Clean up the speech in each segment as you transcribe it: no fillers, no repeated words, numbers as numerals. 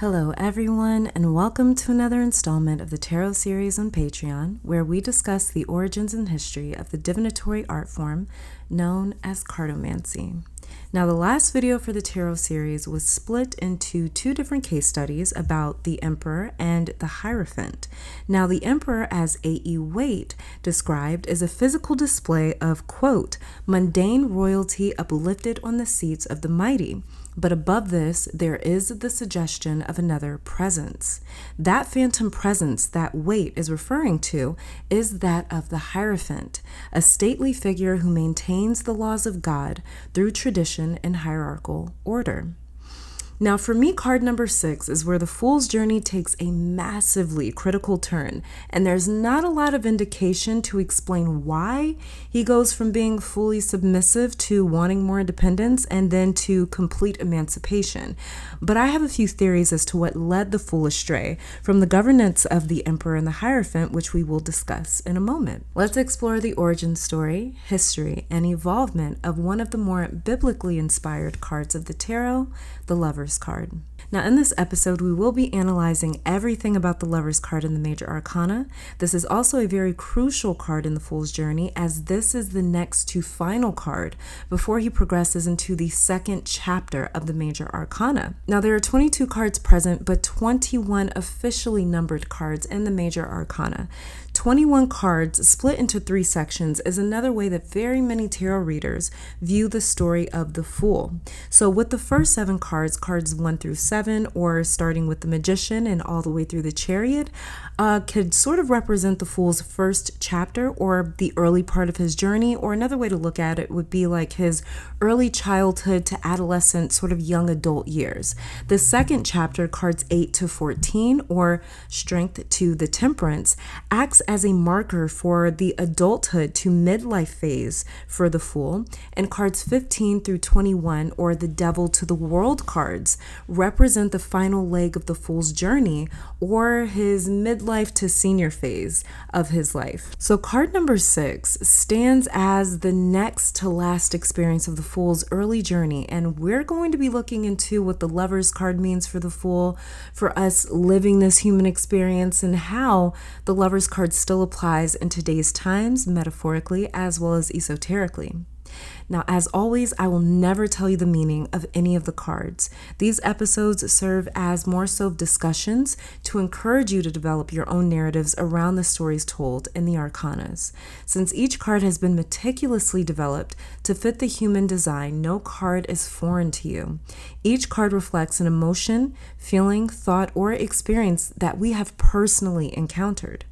Hello everyone, and welcome to another installment of the Tarot series on Patreon, where we discuss the origins and history of the divinatory art form known as cartomancy. Now, the last video for the Tarot series was split into two different case studies about the Emperor and the Hierophant. Now, the Emperor, as A.E. Waite described, is a physical display of, quote, mundane royalty uplifted on the seats of the mighty. But above this, there is the suggestion of another presence. That phantom presence that Waite is referring to is that of the Hierophant, a stately figure who maintains the laws of God through tradition and hierarchical order. Now, for me, card number 6 is where the Fool's journey takes a massively critical turn, and there's not a lot of indication to explain why he goes from being fully submissive to wanting more independence and then to complete emancipation. But I have a few theories as to what led the Fool astray from the governance of the Emperor and the Hierophant, which we will discuss in a moment. Let's explore the origin story, history, and evolvement of one of the more biblically inspired cards of the tarot, the Lover's card. Now, in this episode, we will be analyzing everything about the Lover's card in the Major Arcana. This is also a very crucial card in the Fool's journey, as this is the next to final card before he progresses into the second chapter of the Major Arcana. Now, there are 22 cards present, but 21 officially numbered cards in the Major Arcana. 21 cards split into 3 sections is another way that very many tarot readers view the story of the Fool. So with the first 7 cards, cards 1 through 7, or starting with the Magician and all the way through the Chariot, could sort of represent the Fool's first chapter or the early part of his journey, or another way to look at it would be like his early childhood to adolescent, sort of young adult years. The second chapter, cards 8 to 14, or Strength to the Temperance, acts as a marker for the adulthood to midlife phase for the Fool, and cards 15 through 21, or the Devil to the World cards, represent the final leg of the Fool's journey, or his midlife to senior phase of his life. So card number 6 stands as the next to last experience of the Fool's early journey, and we're going to be looking into what the Lover's card means for the Fool, for us living this human experience, and how the Lover's card still applies in today's times, metaphorically as well as esoterically. Now, as always, I will never tell you the meaning of any of the cards. These episodes serve as more so discussions to encourage you to develop your own narratives around the stories told in the arcanas. Since each card has been meticulously developed to fit the human design, no card is foreign to you. Each card reflects an emotion, feeling, thought, or experience that we have personally encountered.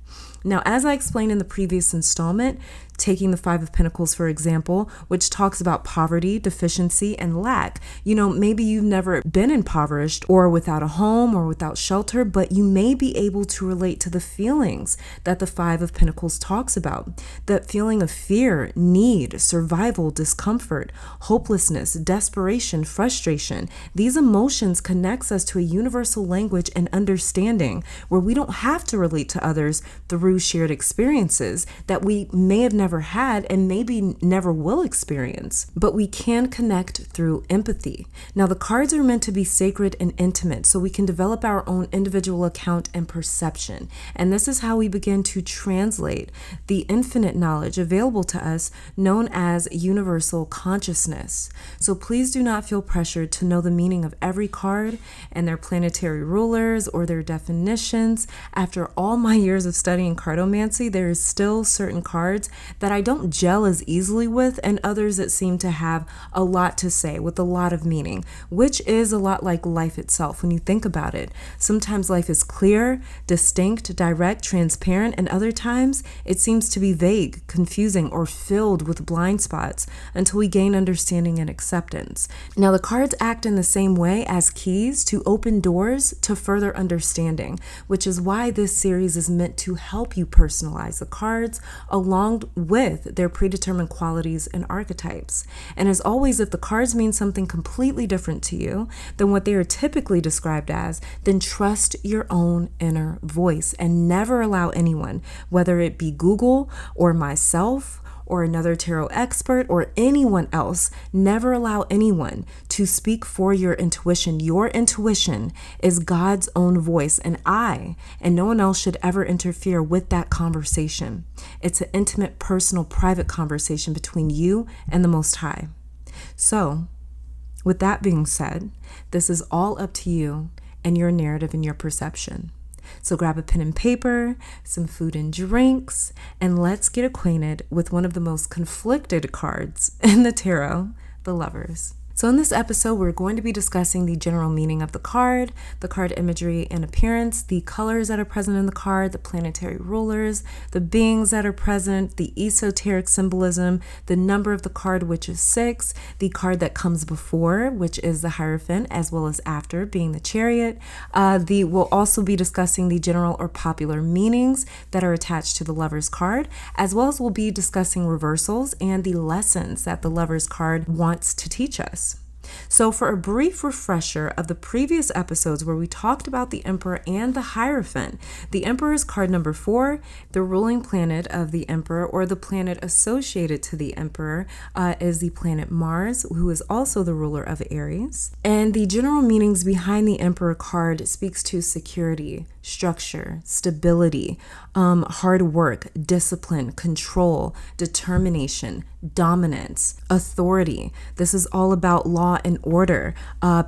Now, as I explained in the previous installment, taking the 5 of Pentacles, for example, which talks about poverty, deficiency, and lack. Maybe you've never been impoverished or without a home or without shelter, but you may be able to relate to the feelings that the 5 of Pentacles talks about. That feeling of fear, need, survival, discomfort, hopelessness, desperation, frustration. These emotions connects us to a universal language and understanding where we don't have to relate to others through shared experiences that we may have never had and maybe never will experience, but we can connect through empathy. Now, the cards are meant to be sacred and intimate, so we can develop our own individual account and perception. And this is how we begin to translate the infinite knowledge available to us, known as universal consciousness. So please do not feel pressured to know the meaning of every card and their planetary rulers or their definitions. After all my years of studying cartomancy, there is still certain cards that I don't gel as easily with, and others that seem to have a lot to say with a lot of meaning, which is a lot like life itself when you think about it. Sometimes life is clear, distinct, direct, transparent, and other times it seems to be vague, confusing, or filled with blind spots until we gain understanding and acceptance. Now, the cards act in the same way as keys to open doors to further understanding, which is why this series is meant to help you personalize the cards along with their predetermined qualities and archetypes. And as always, if the cards mean something completely different to you than what they are typically described as, then trust your own inner voice and never allow anyone, whether it be Google or myself or another tarot expert or anyone else. Never allow anyone to speak for your intuition. Your intuition is God's own voice, and no one else should ever interfere with that conversation. It's an intimate, personal, private conversation between you and the Most High. So, with that being said, this is all up to you and your narrative and your perception. So grab a pen and paper, some food and drinks, and let's get acquainted with one of the most conflicted cards in the tarot, the Lovers. So in this episode, we're going to be discussing the general meaning of the card imagery and appearance, the colors that are present in the card, the planetary rulers, the beings that are present, the esoteric symbolism, the number of the card, which is 6, the card that comes before, which is the Hierophant, as well as after, being the Chariot. We'll also be discussing the general or popular meanings that are attached to the Lover's card, as well as we'll be discussing reversals and the lessons that the Lover's card wants to teach us. So for a brief refresher of the previous episodes where we talked about the Emperor and the Hierophant, the Emperor is card number 4. The ruling planet of the Emperor, or the planet associated to the Emperor, is the planet Mars, who is also the ruler of Aries. And the general meanings behind the Emperor card speaks to security, structure, stability, hard work, discipline, control, determination, dominance, authority. This is all about law and order,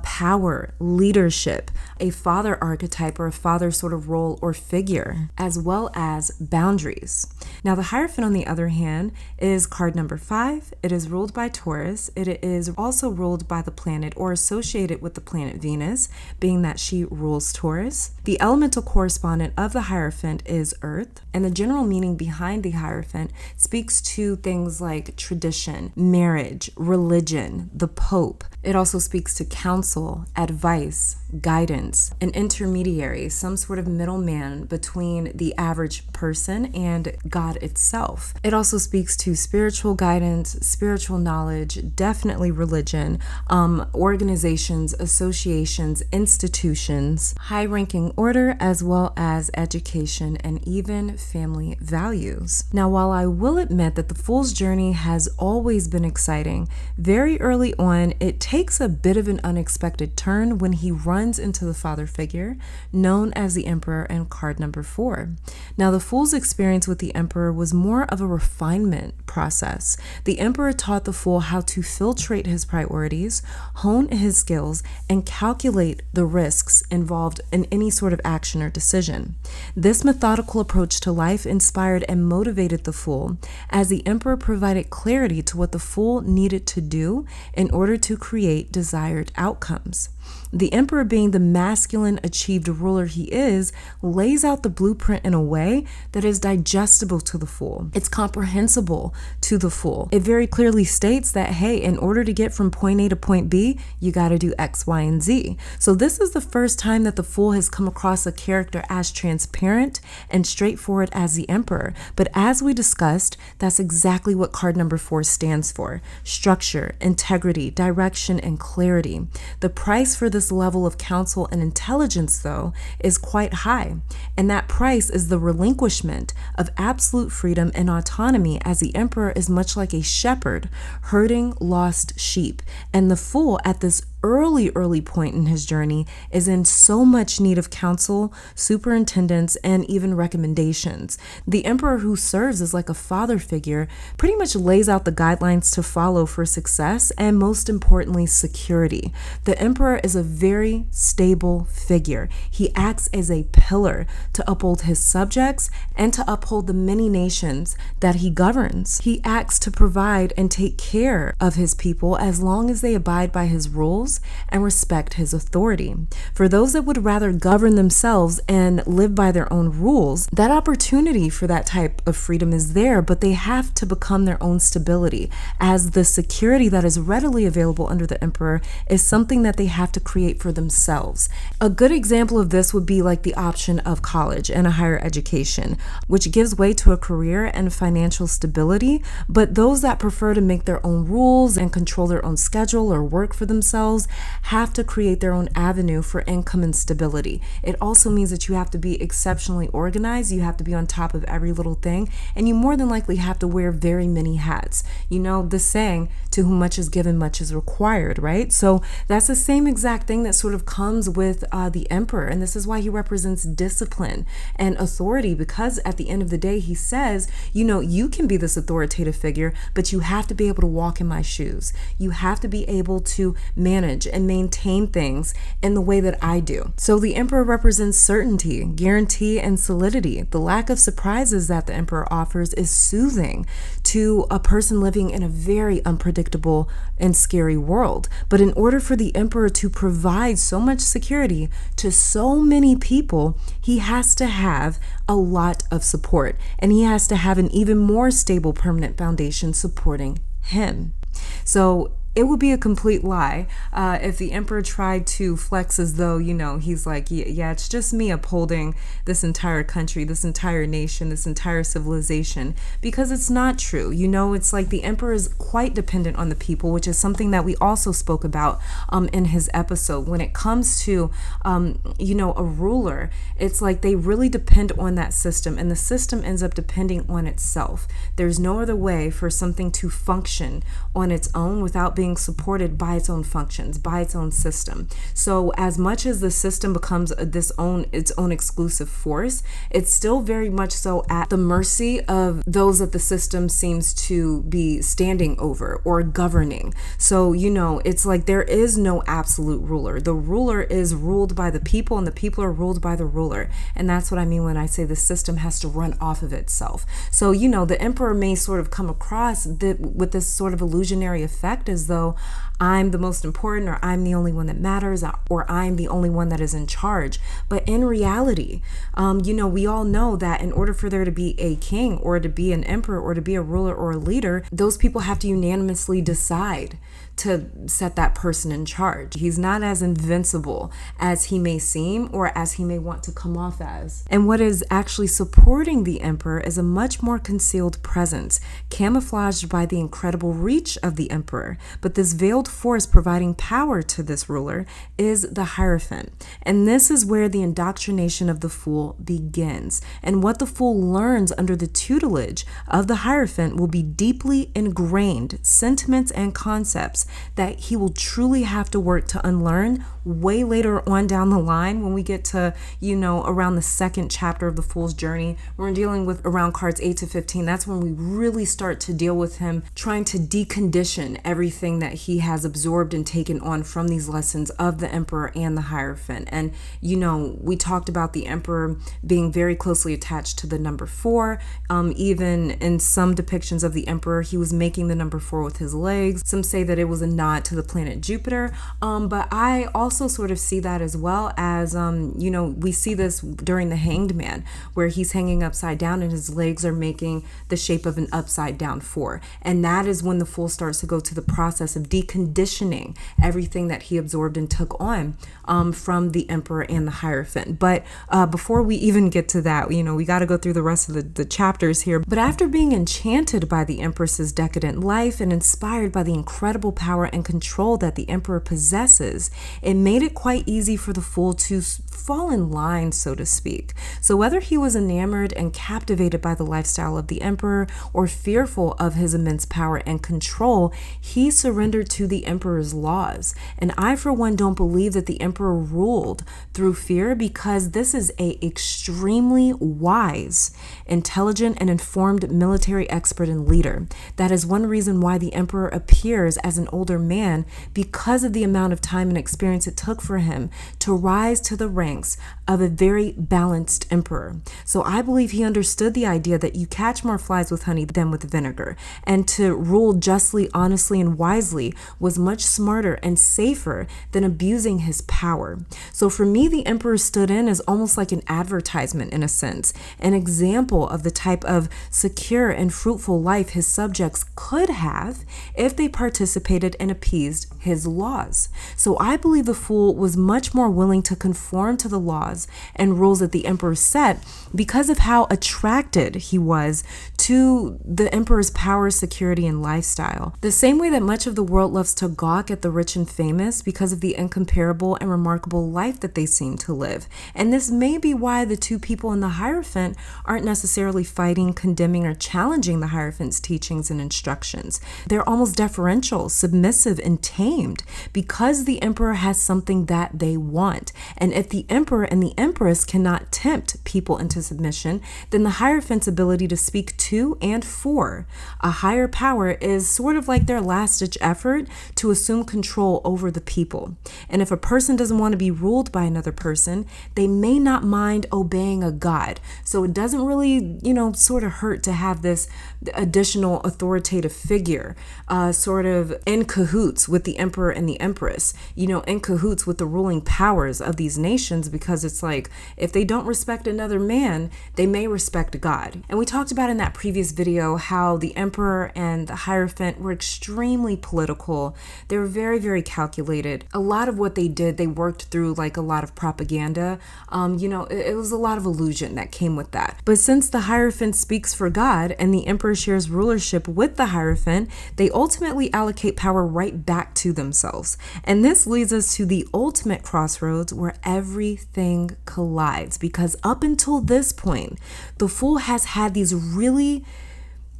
power, leadership, a father archetype or a father sort of role or figure, as well as boundaries. Now, the Hierophant, on the other hand, is card number 5. It is ruled by Taurus. It is also ruled by the planet or associated with the planet Venus, being that she rules Taurus. The elemental correspondent of the Hierophant is Earth, and the general meaning behind the Hierophant speaks to things like tradition, marriage, religion, the Pope. It also speaks to counsel, advice, guidance, an intermediary, some sort of middleman between the average person and God itself. It also speaks to spiritual guidance, spiritual knowledge, definitely religion, organizations, associations, institutions, high-ranking order, as well as education and even family values. Now, while I will admit that the Fool's journey has always been exciting, very early on, it takes a bit of an unexpected turn when he runs into the father figure, known as the Emperor, in card number 4. Now, the Fool's experience with the Emperor was more of a refinement process. The Emperor taught the Fool how to filtrate his priorities, hone his skills, and calculate the risks involved in any sort of action or decision. This methodical approach to life inspired and motivated the Fool, as the Emperor provided clarity to what the Fool needed to do in order to create desired outcomes. The Emperor, being the masculine achieved ruler he is, lays out the blueprint in a way that is digestible to the Fool. It's comprehensible to the Fool. It very clearly states that, hey, in order to get from point A to point B, you got to do X, Y, and Z. So this is the first time that the Fool has come across a character as transparent and straightforward as the Emperor. But as we discussed, that's exactly what card number 4 stands for: structure, integrity, direction, and clarity. The price for this level of counsel and intelligence, though, is quite high, and that price is the relinquishment of absolute freedom and autonomy, as the Emperor is much like a shepherd herding lost sheep, and the Fool at this early point in his journey is in so much need of counsel, superintendence, and even recommendations. The Emperor, who serves as like a father figure, pretty much lays out the guidelines to follow for success and, most importantly, security. The Emperor is a very stable figure. He acts as a pillar to uphold his subjects and to uphold the many nations that he governs. He acts to provide and take care of his people as long as they abide by his rules and respect his authority. For those that would rather govern themselves and live by their own rules, that opportunity for that type of freedom is there, but they have to become their own stability, as the security that is readily available under the Emperor is something that they have to create for themselves. A good example of this would be like the option of college and a higher education, which gives way to a career and financial stability, but those that prefer to make their own rules and control their own schedule or work for themselves, professionals have to create their own avenue for income and stability. It also means that you have to be exceptionally organized. You have to be on top of every little thing, and you more than likely have to wear very many hats. You know the saying, to whom much is given, much is required, right? So that's the same exact thing that sort of comes with the emperor, and this is why he represents discipline and authority, because at the end of the day, he says, you know, you can be this authoritative figure, but you have to be able to walk in my shoes. You have to be able to manage and maintain things in the way that I do. So the emperor represents certainty, guarantee, and solidity. The lack of surprises that the emperor offers is soothing to a person living in a very unpredictable and scary world. But in order for the emperor to provide so much security to so many people, he has to have a lot of support, and he has to have an even more stable permanent foundation supporting him. So it would be a complete lie if the emperor tried to flex as though, you know, he's like, yeah, it's just me upholding this entire country, this entire nation, this entire civilization, because it's not true. You know, it's like the emperor is quite dependent on the people, which is something that we also spoke about in his episode. When it comes to, you know, a ruler, it's like they really depend on that system, and the system ends up depending on itself. There's no other way for something to function on its own without being supported by its own functions, by its own system. So as much as the system becomes its own exclusive force, it's still very much so at the mercy of those that the system seems to be standing over or governing. So, you know, it's like there is no absolute ruler. The ruler is ruled by the people, and the people are ruled by the ruler. And that's what I mean when I say the system has to run off of itself. So, you know, the emperor may sort of come across with this sort of illusionary effect as though I'm the most important, or I'm the only one that matters, or I'm the only one that is in charge. But in reality, you know, we all know that in order for there to be a king or to be an emperor or to be a ruler or a leader, those people have to unanimously decide to set that person in charge. He's not as invincible as he may seem or as he may want to come off as. And what is actually supporting the emperor is a much more concealed presence, camouflaged by the incredible reach of the emperor. But this veiled force providing power to this ruler is the Hierophant. And this is where the indoctrination of the fool begins. And what the fool learns under the tutelage of the Hierophant will be deeply ingrained sentiments and concepts that he will truly have to work to unlearn way later on down the line when we get to, you know, around the second chapter of the Fool's Journey. We're dealing with around cards 8 to 15. That's when we really start to deal with him trying to decondition everything that he has absorbed and taken on from these lessons of the Emperor and the Hierophant. And, you know, we talked about the Emperor being very closely attached to the number 4. Even in some depictions of the Emperor, he was making the number 4 with his legs. Some say that it was a nod to the planet Jupiter. But I also sort of see that as well as, you know, we see this during the Hanged Man, where he's hanging upside down and his legs are making the shape of an upside down 4. And that is when the Fool starts to go to the process of deconditioning everything that he absorbed and took on from the Emperor and the Hierophant. But before we even get to that, you know, we got to go through the rest of the chapters here. But after being enchanted by the Empress's decadent life and inspired by the incredible power and control that the Emperor possesses, it made it quite easy for the Fool to fall in line, so to speak. So whether he was enamored and captivated by the lifestyle of the Emperor or fearful of his immense power and control, he surrendered to the Emperor's laws. And I, for one, don't believe that the Emperor ruled through fear, because this is a extremely wise, intelligent, and informed military expert and leader. That is one reason why the Emperor appears as an older man, because of the amount of time and experience it took for him to rise to the ranks of a very balanced emperor. So I believe he understood the idea that you catch more flies with honey than with vinegar, and to rule justly, honestly, and wisely was much smarter and safer than abusing his power. So for me, the Emperor stood in as almost like an advertisement, in a sense, an example of the type of secure and fruitful life his subjects could have if they participated and appeased his laws. So I believe the fool was much more willing to conform to the laws and rules that the emperor set because of how attracted he was to the emperor's power, security, and lifestyle. The same way that much of the world loves to gawk at the rich and famous because of the incomparable and remarkable life that they seem to live. And this may be why the two people in the Hierophant aren't necessarily fighting, condemning, or challenging the Hierophant's teachings and instructions. They're almost deferential, submissive, and tamed because the emperor has something that they want. And if the emperor and the empress cannot tempt people into submission, then the Hierophant's ability to speak to and for a higher power is sort of like their last-ditch effort to assume control over the people. And if a person doesn't want to be ruled by another person, they may not mind obeying a god. So it doesn't really, sort of hurt to have this additional authoritative figure sort of in cahoots with the emperor and the empress, in cahoots with the ruling powers of these nations, because it's like, if they don't respect another man, they may respect God. And we talked about in that previous video how the emperor and the Hierophant were extremely political. They were very, very calculated. A lot of what they did, they worked through like a lot of propaganda. It was a lot of illusion that came with that. But since the Hierophant speaks for God and the emperor shares rulership with the Hierophant, they ultimately allocate power right back to themselves. And this leads us to the ultimate crossroads where everything collides, because up until this point, the fool has had these really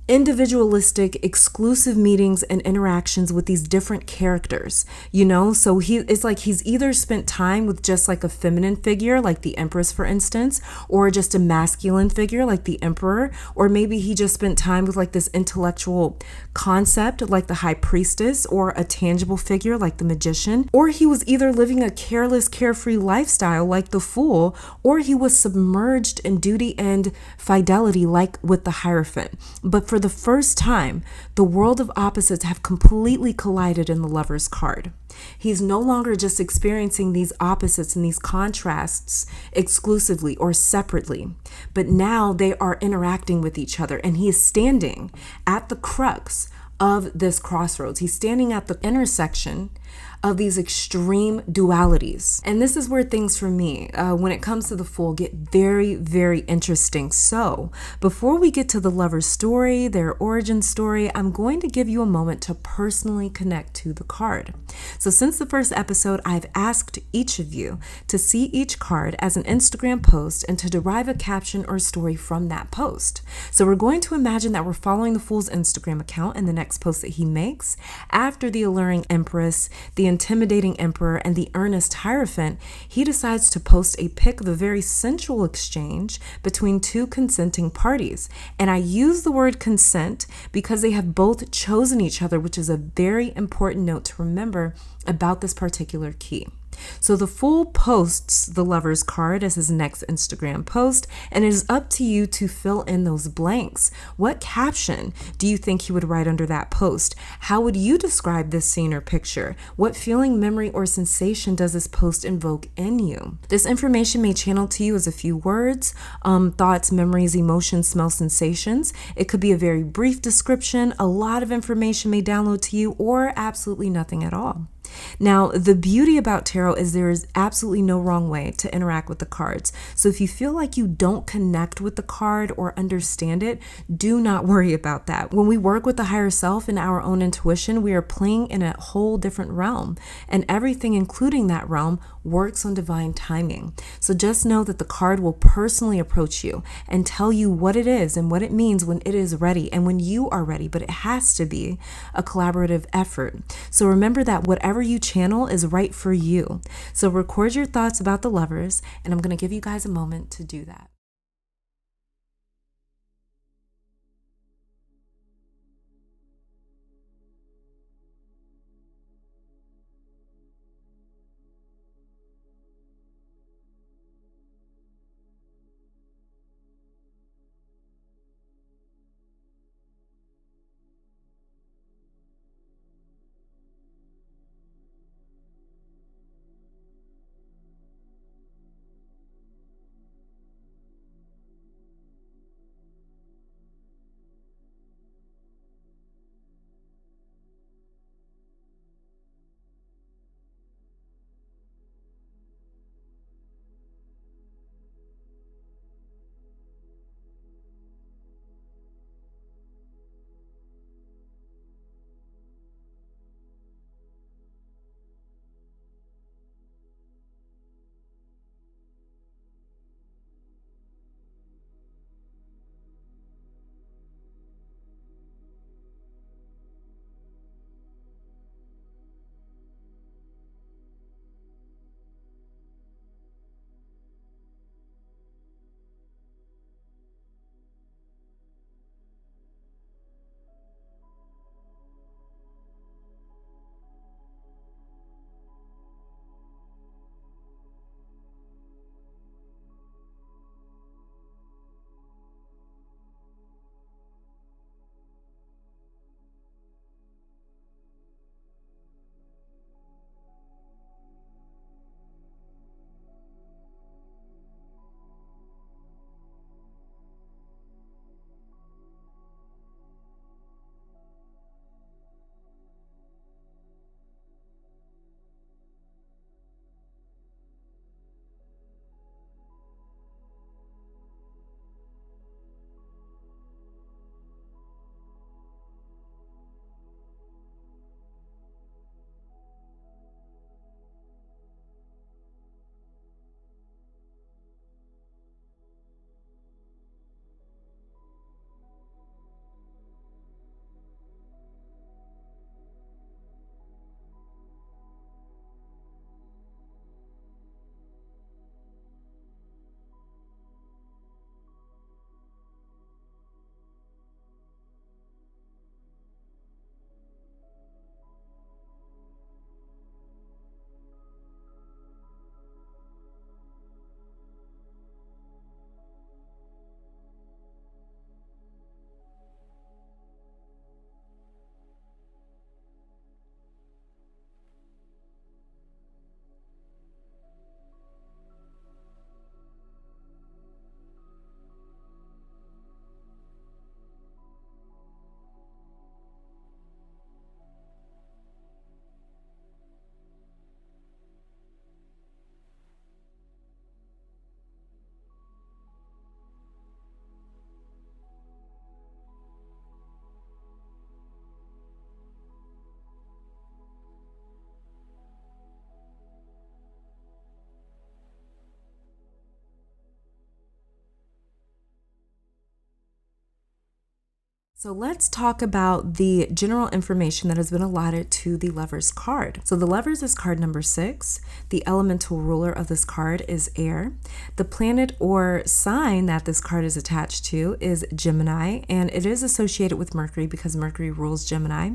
individualistic, exclusive meetings and interactions with these different characters, so it's like he's either spent time with just like a feminine figure like the empress, for instance, or just a masculine figure like the emperor, or maybe he just spent time with like this intellectual concept like the high priestess, or a tangible figure like the magician, or he was either living a careless, carefree lifestyle like the fool, or he was submerged in duty and fidelity like with the Hierophant. But for the first time, the world of opposites have completely collided in the Lover's card. He's no longer just experiencing these opposites and these contrasts exclusively or separately, but now they are interacting with each other, and he is standing at the crux of this crossroads. He's standing at the intersection of these extreme dualities. And this is where things for me, when it comes to the Fool, get very, very interesting. So before we get to the lover's story, their origin story, I'm going to give you a moment to personally connect to the card. So since the first episode, I've asked each of you to see each card as an Instagram post and to derive a caption or story from that post. So we're going to imagine that we're following the Fool's Instagram account in the next post that he makes. After the alluring Empress, the intimidating Emperor, and the earnest Hierophant, he decides to post a pic of a very sensual exchange between two consenting parties. And I use the word consent because they have both chosen each other, which is a very important note to remember about this particular key. So the Fool posts the Lover's card as his next Instagram post, and it is up to you to fill in those blanks. What caption do you think he would write under that post? How would you describe this scene or picture? What feeling, memory, or sensation does this post invoke in you? This information may channel to you as a few words, thoughts, memories, emotions, smells, sensations. It could be a very brief description. A lot of information may download to you, or absolutely nothing at all. Now, the beauty about tarot is there is absolutely no wrong way to interact with the cards. So if you feel like you don't connect with the card or understand it, do not worry about that. When we work with the higher self and our own intuition, we are playing in a whole different realm, and everything, including that realm, works on divine timing. So just know that the card will personally approach you and tell you what it is and what it means when it is ready and when you are ready, but it has to be a collaborative effort. So remember that whatever you channel is right for you. So record your thoughts about the lovers, and I'm going to give you guys a moment to do that. So let's talk about the general information that has been allotted to the Lover's card. So the Lover's is card number 6. The elemental ruler of this card is air. The planet or sign that this card is attached to is Gemini, and it is associated with Mercury because Mercury rules Gemini.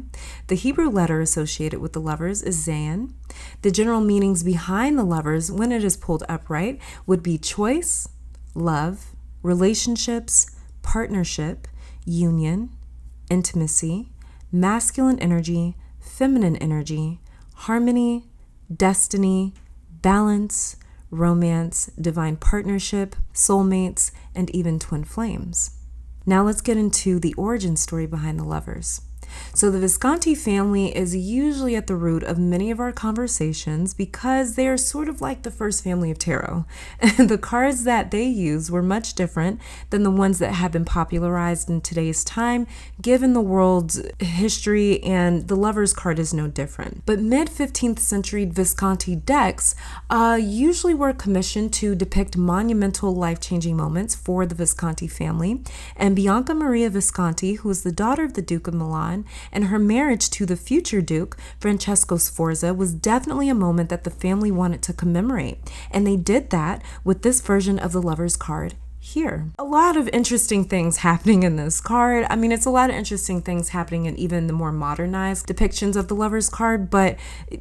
The Hebrew letter associated with the Lover's is Zayin. The general meanings behind the Lover's when it is pulled upright would be choice, love, relationships, partnership, union, intimacy, masculine energy, feminine energy, harmony, destiny, balance, romance, divine partnership, soulmates, and even twin flames. Now let's get into the origin story behind the Lovers. So the Visconti family is usually at the root of many of our conversations because they are sort of like the first family of tarot. And the cards that they use were much different than the ones that have been popularized in today's time, given the world's history, and the Lover's card is no different. But mid-15th century Visconti decks usually were commissioned to depict monumental life-changing moments for the Visconti family. And Bianca Maria Visconti, who was the daughter of the Duke of Milan, and her marriage to the future Duke, Francesco Sforza, was definitely a moment that the family wanted to commemorate. And they did that with this version of the Lover's card here. A lot of interesting things happening in this card. I mean, it's a lot of interesting things happening in even the more modernized depictions of the Lover's card, but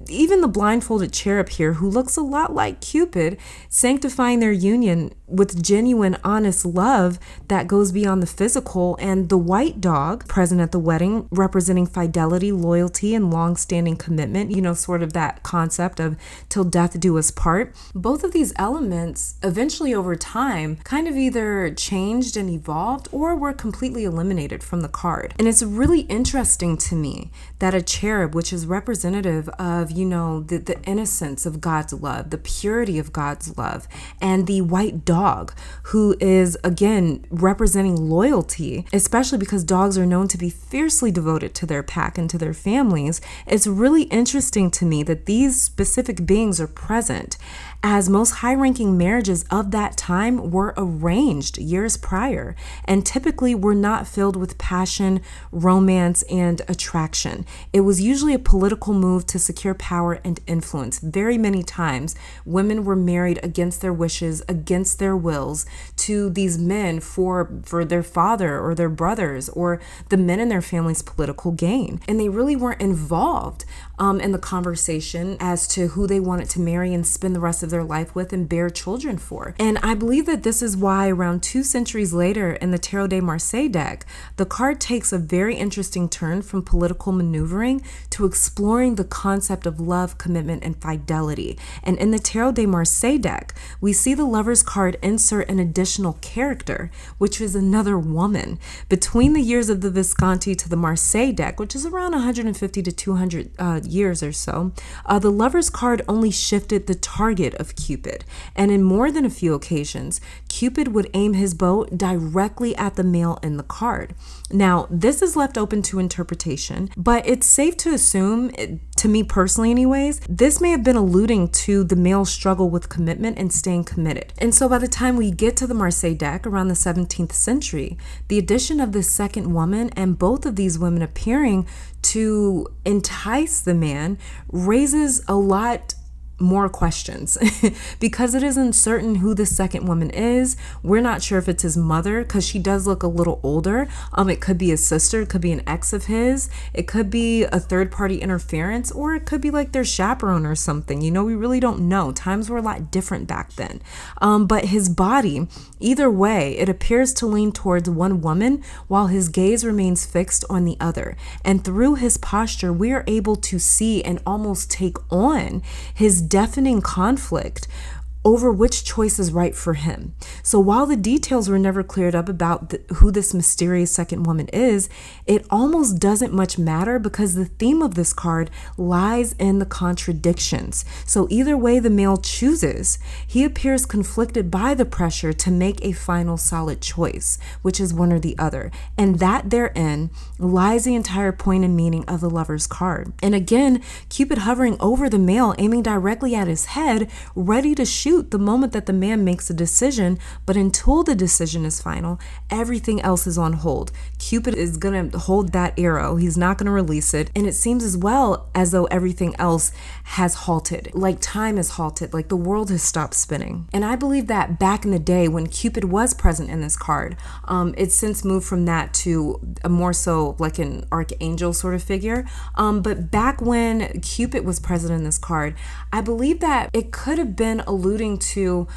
even the blindfolded cherub here, who looks a lot like Cupid, sanctifying their union with genuine, honest love that goes beyond the physical, and the white dog present at the wedding representing fidelity, loyalty, and long-standing commitment, sort of that concept of till death do us part. Both of these elements eventually over time kind of either changed and evolved or were completely eliminated from the card. And it's really interesting to me that a cherub, which is representative of, the innocence of God's love, the purity of God's love, and the white dog, who is, again, representing loyalty, especially because dogs are known to be fiercely devoted to their pack and to their families. It's really interesting to me that these specific beings are present, as most high-ranking marriages of that time were arranged years prior and typically were not filled with passion, romance, and attraction. It was usually a political move to secure power and influence. Very many times, women were married against their wishes, against their wills, to these men for their father or their brothers or the men in their family's political gain. And they really weren't involved in the conversation as to who they wanted to marry and spend the rest of their life with and bear children for. And I believe that this is why around 2 centuries later in the Tarot de Marseille deck, the card takes a very interesting turn from political maneuvering to exploring the concept of love, commitment, and fidelity. And in the Tarot de Marseille deck, we see the Lover's card insert an additional character, which is another woman. Between the years of the Visconti to the Marseille deck, which is around 150 to 200 years or so, the Lover's card only shifted the target of Cupid. And in more than a few occasions, Cupid would aim his bow directly at the male in the card. Now, this is left open to interpretation, but it's safe to assume, to me personally anyways, this may have been alluding to the male's struggle with commitment and staying committed. And so by the time we get to the Marseille deck around the 17th century, the addition of this second woman and both of these women appearing to entice the man raises a lot more questions because it is uncertain who the second woman is. We're not sure if it's his mother because she does look a little older. It could be his sister, it could be an ex of his, it could be a third party interference, or it could be like their chaperone or something. We really don't know. Times were a lot different back then. But his body, either way, it appears to lean towards one woman while his gaze remains fixed on the other. And through his posture, we are able to see and almost take on his deafening conflict over which choice is right for him. So while the details were never cleared up about who this mysterious second woman is, it almost doesn't much matter because the theme of this card lies in the contradictions. So either way the male chooses, he appears conflicted by the pressure to make a final solid choice, which is one or the other. And that therein lies the entire point and meaning of the Lover's card. And again, Cupid hovering over the male, aiming directly at his head, ready to shoot shoot the moment that the man makes a decision, but until the decision is final, everything else is on hold. Cupid is going to hold that arrow. He's not going to release it. And it seems as well as though everything else has halted, like time has halted, like the world has stopped spinning. And I believe that back in the day when Cupid was present in this card, it's since moved from that to a more so like an archangel sort of figure. But back when Cupid was present in this card, I believe that it could have been alluding to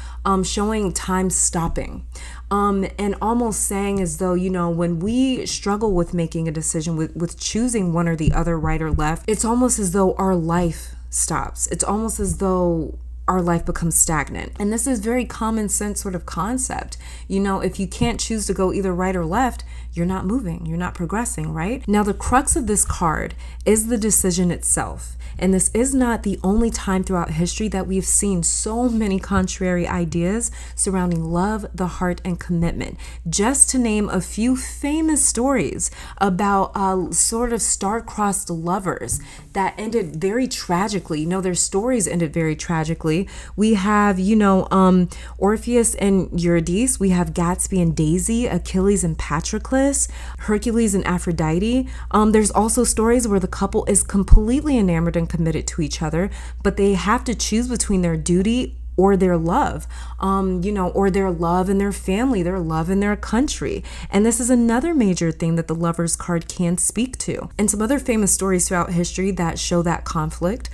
showing time stopping. And almost saying as though, when we struggle with making a decision, with choosing one or the other, right or left, it's almost as though our life stops. It's almost as though our life becomes stagnant. And this is very common sense sort of concept. If you can't choose to go either right or left, you're not moving, you're not progressing, right? Now, the crux of this card is the decision itself. And this is not the only time throughout history that we've seen so many contrary ideas surrounding love, the heart, and commitment. Just to name a few famous stories about sort of star-crossed lovers that ended very tragically. Their stories ended very tragically. We have, Orpheus and Eurydice. We have Gatsby and Daisy, Achilles and Patroclus, Hercules and Aphrodite. There's also stories where the couple is completely enamored and committed to each other, but they have to choose between their duty or their love, or their love and their family, their love and their country. And this is another major thing that the Lovers card can speak to. And some other famous stories throughout history that show that conflict.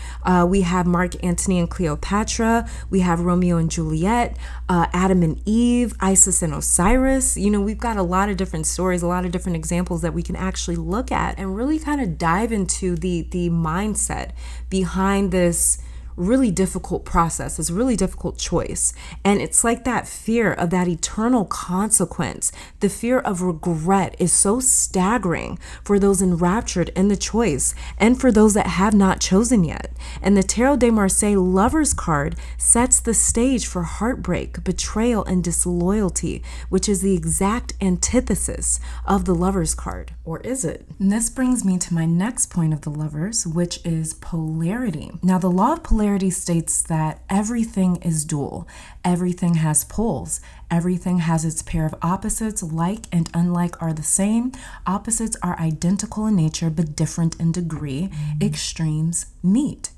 We have Mark Antony and Cleopatra. We have Romeo and Juliet, Adam and Eve, Isis and Osiris. We've got a lot of different stories, a lot of different examples that we can actually look at and really kind of dive into the mindset behind this really difficult process, this really difficult choice. And it's like that fear of that eternal consequence. The fear of regret is so staggering for those enraptured in the choice and for those that have not chosen yet. And the Tarot de Marseille Lovers card sets the stage for heartbreak, betrayal, and disloyalty, which is the exact antithesis of the Lovers card. Or is it? And this brings me to my next point of the Lovers, which is polarity. Now, the law of polarity states that everything is dual. Everything has poles. Everything has its pair of opposites. Like and unlike are the same. Opposites are identical in nature but different in degree. Extremes meet.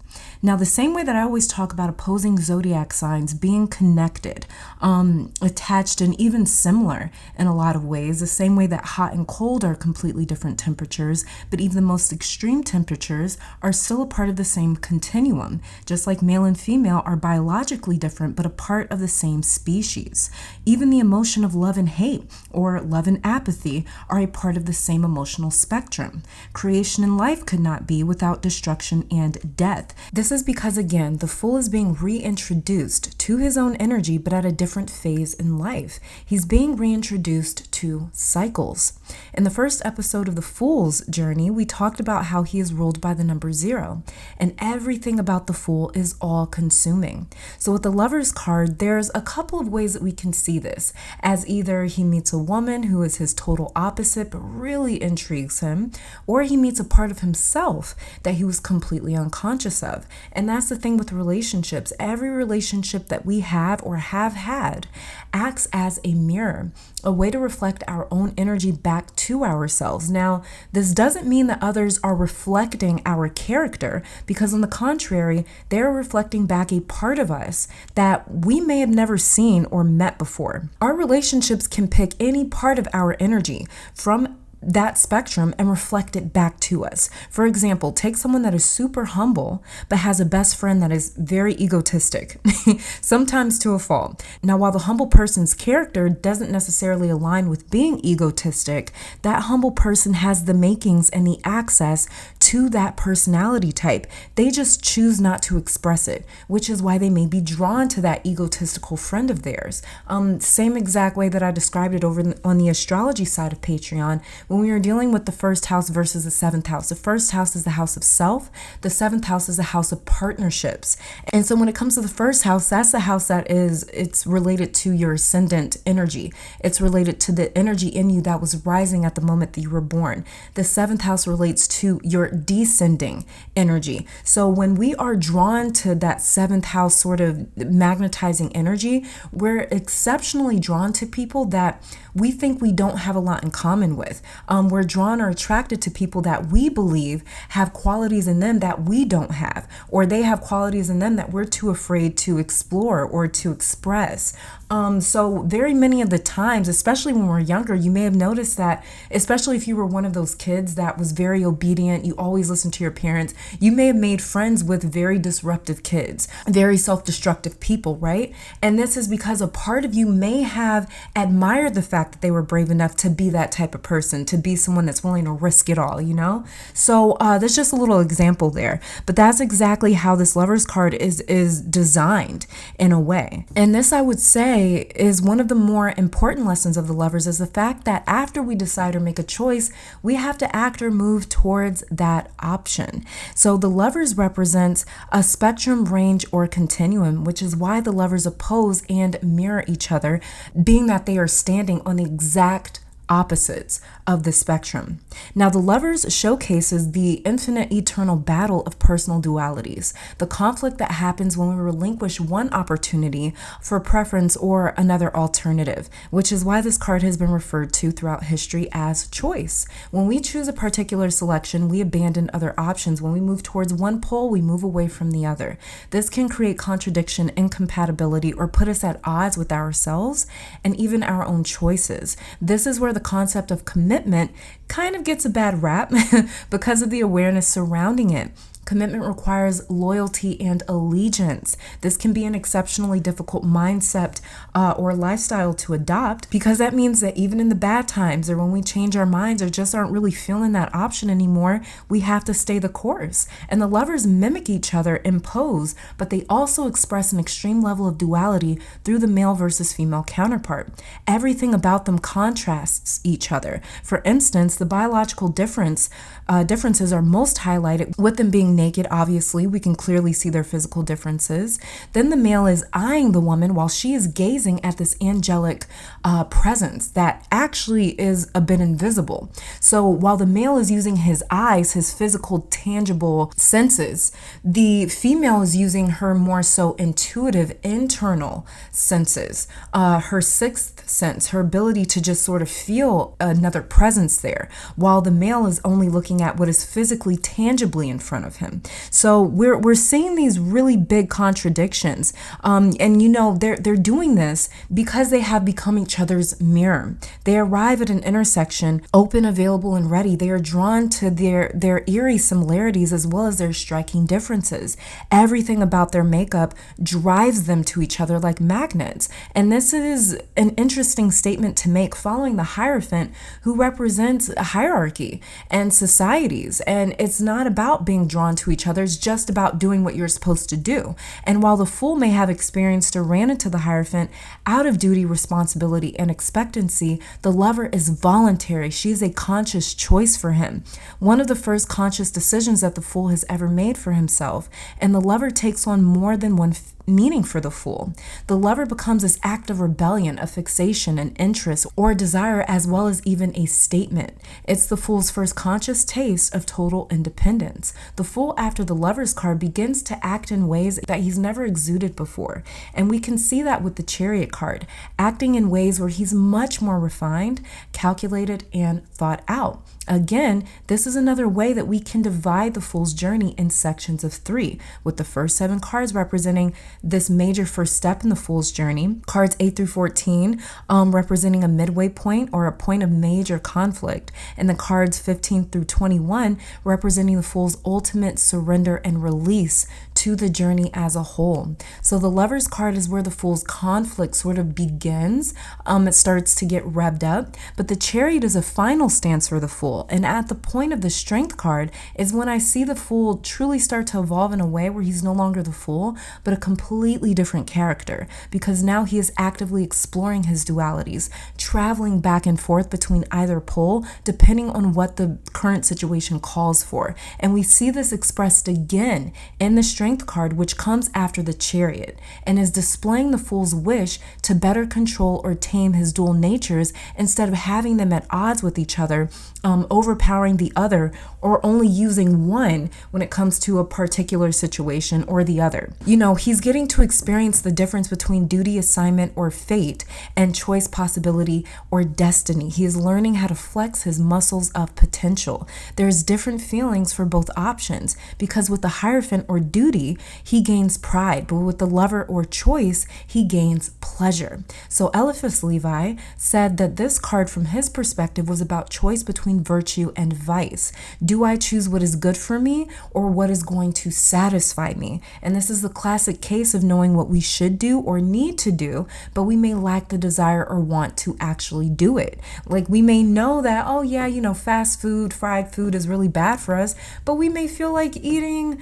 Now, the same way that I always talk about opposing zodiac signs being connected, attached, and even similar in a lot of ways, the same way that hot and cold are completely different temperatures, but even the most extreme temperatures are still a part of the same continuum, just like male and female are biologically different, but a part of the same species. Even the emotion of love and hate, or love and apathy, are a part of the same emotional spectrum. Creation and life could not be without destruction and death. This is because, again, the Fool is being reintroduced to his own energy, but at a different phase in life. He's being reintroduced to cycles. In the first episode of the Fool's journey, we talked about how he is ruled by the number 0, and everything about the Fool is all-consuming. So with the Lover's card, there's a couple of ways that we can see this, as either he meets a woman who is his total opposite but really intrigues him, or he meets a part of himself that he was completely unconscious of. And that's the thing with relationships. Every relationship that we have or have had acts as a mirror, a way to reflect our own energy back to ourselves. Now, this doesn't mean that others are reflecting our character, because on the contrary, they're reflecting back a part of us that we may have never seen or met before. Our relationships can pick any part of our energy from that spectrum and reflect it back to us. For example, take someone that is super humble but has a best friend that is very egotistic, sometimes to a fault. Now, while the humble person's character doesn't necessarily align with being egotistic, that humble person has the makings and the access to that personality type. They just choose not to express it, which is why they may be drawn to that egotistical friend of theirs. Same exact way that I described it over on the astrology side of Patreon, when we are dealing with the first house versus the seventh house. The first house is the house of self. The seventh house is the house of partnerships. And so when it comes to the first house, that's the house it's related to your ascendant energy. It's related to the energy in you that was rising at the moment that you were born. The seventh house relates to your descending energy. So when we are drawn to that seventh house sort of magnetizing energy, we're exceptionally drawn to people that we think we don't have a lot in common with. We're drawn or attracted to people that we believe have qualities in them that we don't have, or they have qualities in them that we're too afraid to explore or to express. So very many of the times, especially when we're younger, you may have noticed that, especially if you were one of those kids that was very obedient, you always listened to your parents, you may have made friends with very disruptive kids, very self-destructive people, right? And this is because a part of you may have admired the fact that they were brave enough to be that type of person, to be someone that's willing to risk it all, you know? So that's just a little example there. But that's exactly how this Lover's card is designed in a way. And this, I would say, is one of the more important lessons of the Lovers, is the fact that after we decide or make a choice, we have to act or move towards that option. So the Lovers represents a spectrum, range, or continuum, which is why the Lovers oppose and mirror each other, being that they are standing on the exact opposites of the spectrum. Now, the Lovers showcases the infinite eternal battle of personal dualities, the conflict that happens when we relinquish one opportunity for preference or another alternative, which is why this card has been referred to throughout history as choice. When we choose a particular selection, we abandon other options. When we move towards one pole, we move away from the other. This can create contradiction, incompatibility, or put us at odds with ourselves and even our own choices. This is where the concept of commitment kind of gets a bad rap because of the awareness surrounding it. Commitment requires loyalty and allegiance. This can be an exceptionally difficult mindset or lifestyle to adopt, because that means that even in the bad times, or when we change our minds or just aren't really feeling that option anymore, we have to stay the course. And the Lovers mimic each other, impose, but they also express an extreme level of duality through the male versus female counterpart. Everything about them contrasts each other. For instance, the biological differences are most highlighted with them being naked. Obviously, we can clearly see their physical differences. Then the male is eyeing the woman while she is gazing at this angelic presence that actually is a bit invisible. So while the male is using his eyes, his physical, tangible senses, the female is using her more so intuitive, internal senses, her sixth sense, her ability to just sort of feel another presence there, while the male is only looking at what is physically, tangibly in front of him. So we're seeing these really big contradictions, and you know they're doing this because they have become each other's mirror. They arrive at an intersection, open, available, and ready. They are drawn to their eerie similarities as well as their striking differences. Everything about their makeup drives them to each other like magnets. And this is an interesting statement to make following the Hierophant, who represents a hierarchy and societies. And it's not about being drawn to each other, it's just about doing what you're supposed to do. And while the Fool may have experienced or ran into the Hierophant out of duty, responsibility, and expectancy, the Lover is voluntary. She's a conscious choice for him, one of the first conscious decisions that the Fool has ever made for himself. And the Lover takes on more than one meaning for the Fool. The Lover becomes this act of rebellion, a fixation, an interest, or a desire, as well as even a statement. It's the Fool's first conscious taste of total independence. The Fool, after the Lover's card, begins to act in ways that he's never exuded before. And we can see that with the Chariot card, acting in ways where he's much more refined, calculated, and thought out. Again, this is another way that we can divide the Fool's journey in sections of 3, with the first 7 cards representing this major first step in the Fool's journey, cards 8 through 14 representing a midway point or a point of major conflict, and the cards 15 through 21 representing the Fool's ultimate surrender and release to the journey as a whole. So the Lover's card is where the Fool's conflict sort of begins. It starts to get revved up, but the Chariot is a final stance for the Fool. And at the point of the Strength card is when I see the Fool truly start to evolve in a way where he's no longer the Fool, but a completely different character, because now he is actively exploring his dualities, traveling back and forth between either pole, depending on what the current situation calls for. And we see this expressed again in the Strength card, which comes after the Chariot and is displaying the Fool's wish to better control or tame his dual natures instead of having them at odds with each other, overpowering the other, or only using one when it comes to a particular situation or the other. He's getting to experience the difference between duty, assignment, or fate, and choice, possibility, or destiny. He is learning how to flex his muscles of potential. There's different feelings for both options, because with the Hierophant or duty, he gains pride, but with the Lover or choice, he gains pleasure. So Eliphas Levi said that this card from his perspective was about choice between virtue and vice. Do I choose what is good for me or what is going to satisfy me? And this is the classic case of knowing what we should do or need to do, but we may lack the desire or want to actually do it. Like we may know that, oh yeah, fast food, fried food is really bad for us, but we may feel like eating,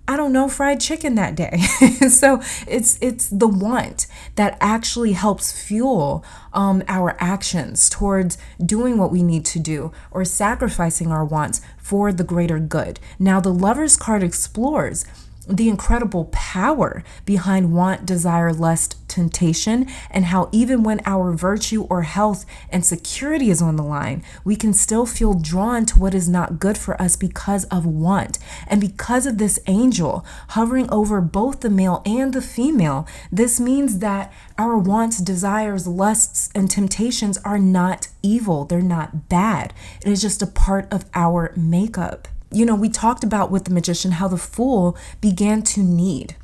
I don't know, fried chicken that day. So it's the want that actually helps fuel our actions towards doing what we need to do or sacrificing our wants for the greater good. Now, the Lover's card explores the incredible power behind want, desire, lust, temptation, and how even when our virtue or health and security is on the line, we can still feel drawn to what is not good for us because of want. And because of this angel hovering over both the male and the female, this means that our wants, desires, lusts, and temptations are not evil. They're not bad. It is just a part of our makeup. We talked about with the Magician how the Fool began to need.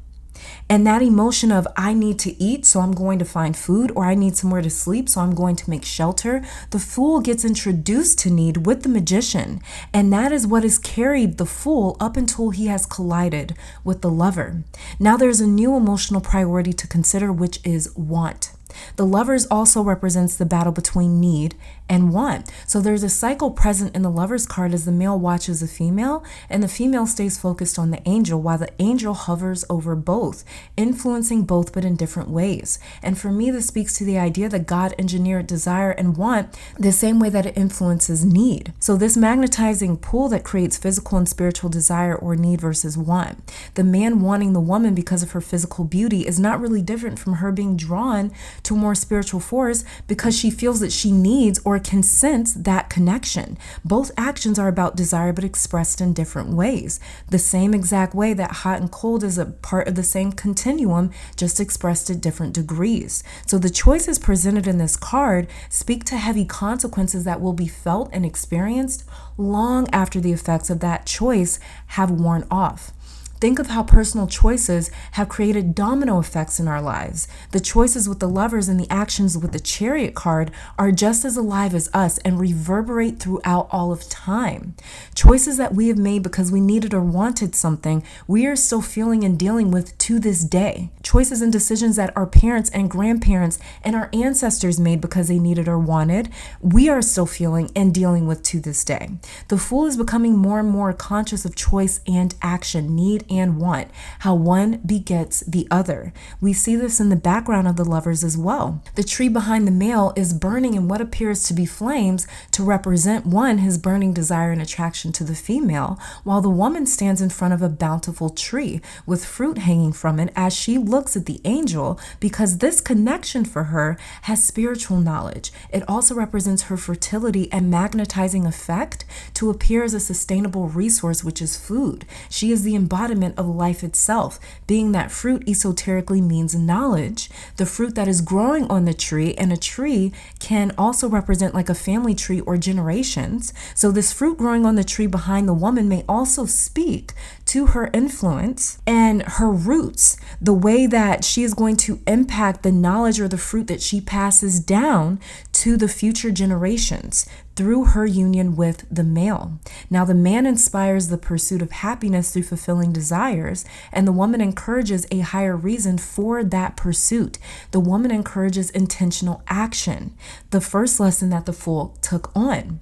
And that emotion of I need to eat, so I'm going to find food, or I need somewhere to sleep, so I'm going to make shelter. The Fool gets introduced to need with the Magician. And that is what has carried the Fool up until he has collided with the Lover. Now there's a new emotional priority to consider, which is want. The Lovers also represents the battle between need and want. So there's a cycle present in the Lover's card as the male watches the female and the female stays focused on the angel while the angel hovers over both, influencing both but in different ways. And for me, this speaks to the idea that God engineered desire and want the same way that it influences need. So this magnetizing pull that creates physical and spiritual desire or need versus want. The man wanting the woman because of her physical beauty is not really different from her being drawn to a more spiritual force because she feels that she needs or can sense that connection. Both actions are about desire but expressed in different ways. The same exact way that hot and cold is a part of the same continuum, just expressed at different degrees. So the choices presented in this card speak to heavy consequences that will be felt and experienced long after the effects of that choice have worn off. Think of how personal choices have created domino effects in our lives. The choices with the Lovers and the actions with the Chariot card are just as alive as us and reverberate throughout all of time. Choices that we have made because we needed or wanted something, we are still feeling and dealing with to this day. Choices and decisions that our parents and grandparents and our ancestors made because they needed or wanted, we are still feeling and dealing with to this day. The Fool is becoming more and more conscious of choice and action, need and want, how one begets the other. We see this in the background of the Lovers as well. The tree behind the male is burning in what appears to be flames to represent one, his burning desire and attraction to the female, while the woman stands in front of a bountiful tree with fruit hanging from it as she looks at the angel, because this connection for her has spiritual knowledge. It also represents her fertility and magnetizing effect to appear as a sustainable resource, which is food. She is the embodiment of life itself, being that fruit esoterically means knowledge. The fruit that is growing on the tree, and a tree can also represent like a family tree or generations. So this fruit growing on the tree behind the woman may also speak to her influence and her roots, the way that she is going to impact the knowledge or the fruit that she passes down to the future generations through her union with the male. Now, the man inspires the pursuit of happiness through fulfilling desires, and the woman encourages a higher reason for that pursuit. The woman encourages intentional action, the first lesson that the fool took on.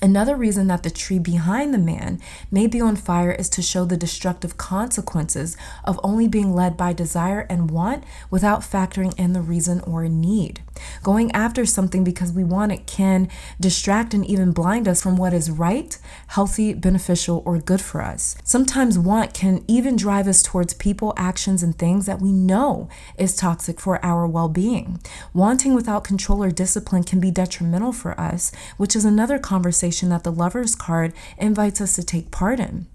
Another reason that the tree behind the man may be on fire is to show the destructive consequences of only being led by desire and want without factoring in the reason or need. Going after something because we want it can distract and even blind us from what is right, healthy, beneficial, or good for us. Sometimes want can even drive us towards people, actions, and things that we know is toxic for our well-being. Wanting without control or discipline can be detrimental for us, which is another conversation that the Lover's card invites us to take part in.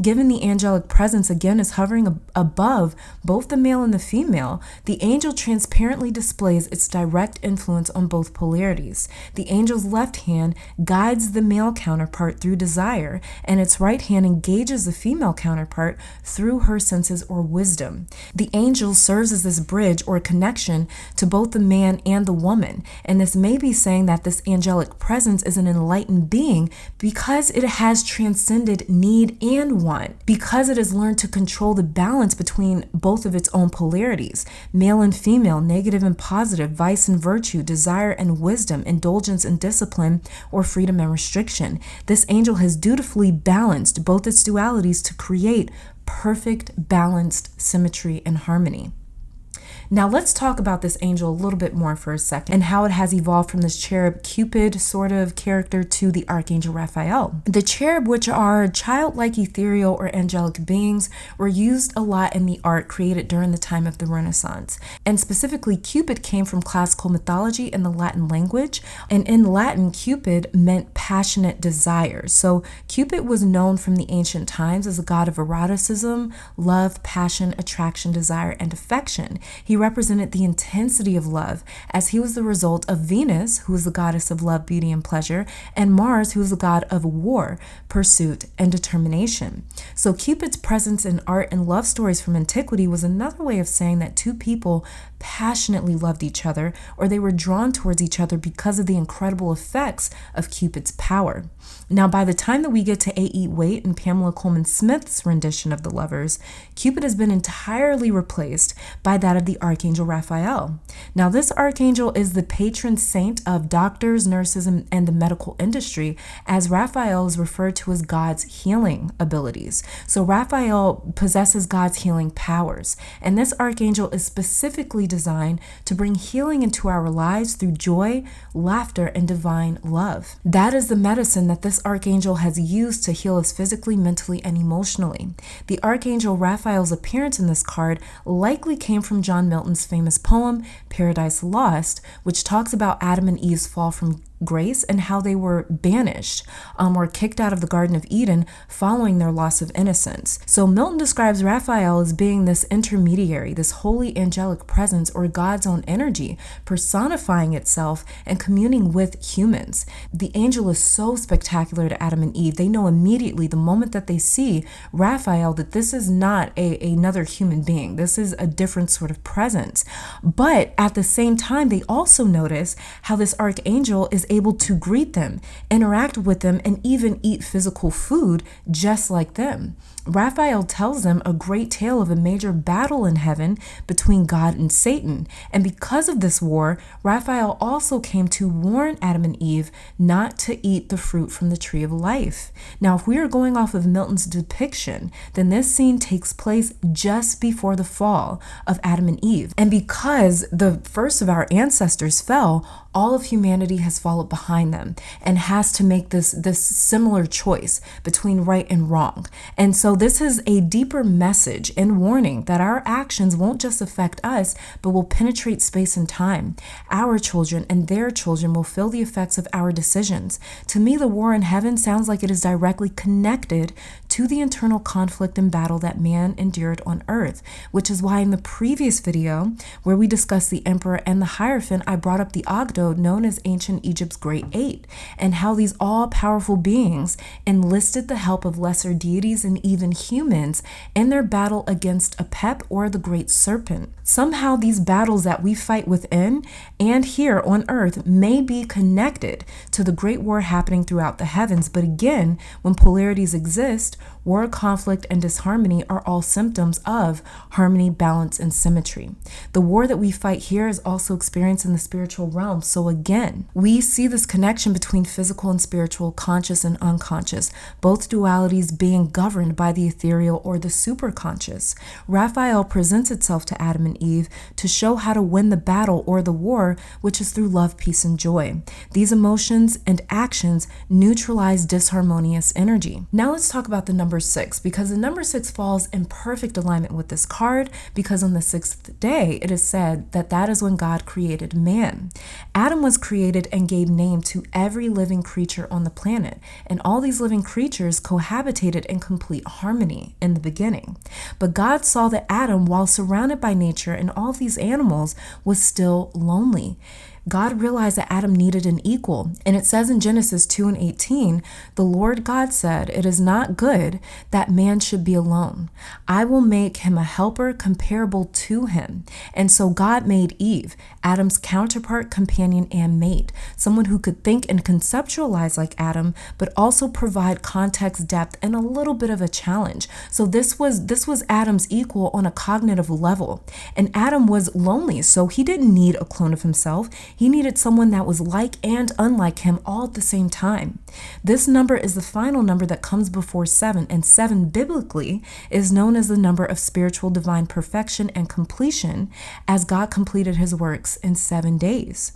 Given the angelic presence again is hovering above both the male and the female, the angel transparently displays its direct influence on both polarities. The angel's left hand guides the male counterpart through desire, and its right hand engages the female counterpart through her senses or wisdom. The angel serves as this bridge or connection to both the man and the woman, and this may be saying that this angelic presence is an enlightened being because it has transcended need and want, because it has learned to control the balance between both of its own polarities, male and female, negative and positive, vice and virtue, desire and wisdom, indulgence and discipline, or freedom and restriction. This angel has dutifully balanced both its dualities to create perfect, balanced symmetry and harmony. Now let's talk about this angel a little bit more for a second and how it has evolved from this cherub Cupid sort of character to the Archangel Raphael. The cherub, which are childlike ethereal or angelic beings, were used a lot in the art created during the time of the Renaissance. And specifically, Cupid came from classical mythology in the Latin language. And in Latin, Cupid meant passionate desires. So Cupid was known from the ancient times as a god of eroticism, love, passion, attraction, desire, and affection. He represented the intensity of love, as he was the result of Venus, who is the goddess of love, beauty, and pleasure, and Mars, who is the god of war, pursuit, and determination. So Cupid's presence in art and love stories from antiquity was another way of saying that two people passionately loved each other, or they were drawn towards each other because of the incredible effects of Cupid's power. Now, by the time that we get to A.E. Waite and Pamela Coleman Smith's rendition of The Lovers, Cupid has been entirely replaced by that of the Archangel Raphael. Now, this archangel is the patron saint of doctors, nurses, and the medical industry, as Raphael is referred to as God's healing abilities. So Raphael possesses God's healing powers, and this archangel is specifically designed to bring healing into our lives through joy, laughter, and divine love. That is the medicine that this archangel has used to heal us physically, mentally, and emotionally. The Archangel Raphael's appearance in this card likely came from John Milton's famous poem, Paradise Lost, which talks about Adam and Eve's fall from grace and how they were banished or kicked out of the Garden of Eden following their loss of innocence. So Milton describes Raphael as being this intermediary, this holy angelic presence or God's own energy personifying itself and communing with humans. The angel is so spectacular to Adam and Eve. They know immediately the moment that they see Raphael that this is not another human being. This is a different sort of presence. But at the same time, they also notice how this archangel is able to greet them, interact with them, and even eat physical food just like them. Raphael tells them a great tale of a major battle in heaven between God and Satan. And because of this war, Raphael also came to warn Adam and Eve not to eat the fruit from the tree of life. Now, if we are going off of Milton's depiction, then this scene takes place just before the fall of Adam and Eve. And because the first of our ancestors fell, all of humanity has followed behind them and has to make this similar choice between right and wrong. And so this is a deeper message and warning that our actions won't just affect us, but will penetrate space and time. Our children and their children will feel the effects of our decisions. To me, the war in heaven sounds like it is directly connected to to the internal conflict and battle that man endured on earth, which is why in the previous video, where we discussed the emperor and the Hierophant, I brought up the Ogdo, known as ancient Egypt's Great Eight, and how these all-powerful beings enlisted the help of lesser deities and even humans in their battle against Apep or the Great Serpent. Somehow these battles that we fight within and here on earth may be connected to the great war happening throughout the heavens, but again, when polarities exist, war, conflict, and disharmony are all symptoms of harmony, balance, and symmetry. The war that we fight here is also experienced in the spiritual realm. So again, we see this connection between physical and spiritual, conscious and unconscious, both dualities being governed by the ethereal or the superconscious. Raphael presents itself to Adam and Eve to show how to win the battle or the war, which is through love, peace, and joy. These emotions and actions neutralize disharmonious energy. Now let's talk about the number 6, because the number 6 falls in perfect alignment with this card, because on the 6th day it is said that that is when God created man. Adam was created and gave name to every living creature on the planet, and all these living creatures cohabitated in complete harmony in the beginning. But God saw that Adam, while surrounded by nature and all of these animals, was still lonely. God realized that Adam needed an equal. And it says in Genesis 2:18, the Lord God said, "It is not good that man should be alone. I will make him a helper comparable to him." And so God made Eve, Adam's counterpart, companion, and mate, someone who could think and conceptualize like Adam, but also provide context, depth, and a little bit of a challenge. So this was Adam's equal on a cognitive level. And Adam was lonely, so he didn't need a clone of himself. He needed someone that was like and unlike him all at the same time. This number is the final number that comes before 7, and 7 biblically is known as the number of spiritual divine perfection and completion, as God completed his works in 7 days.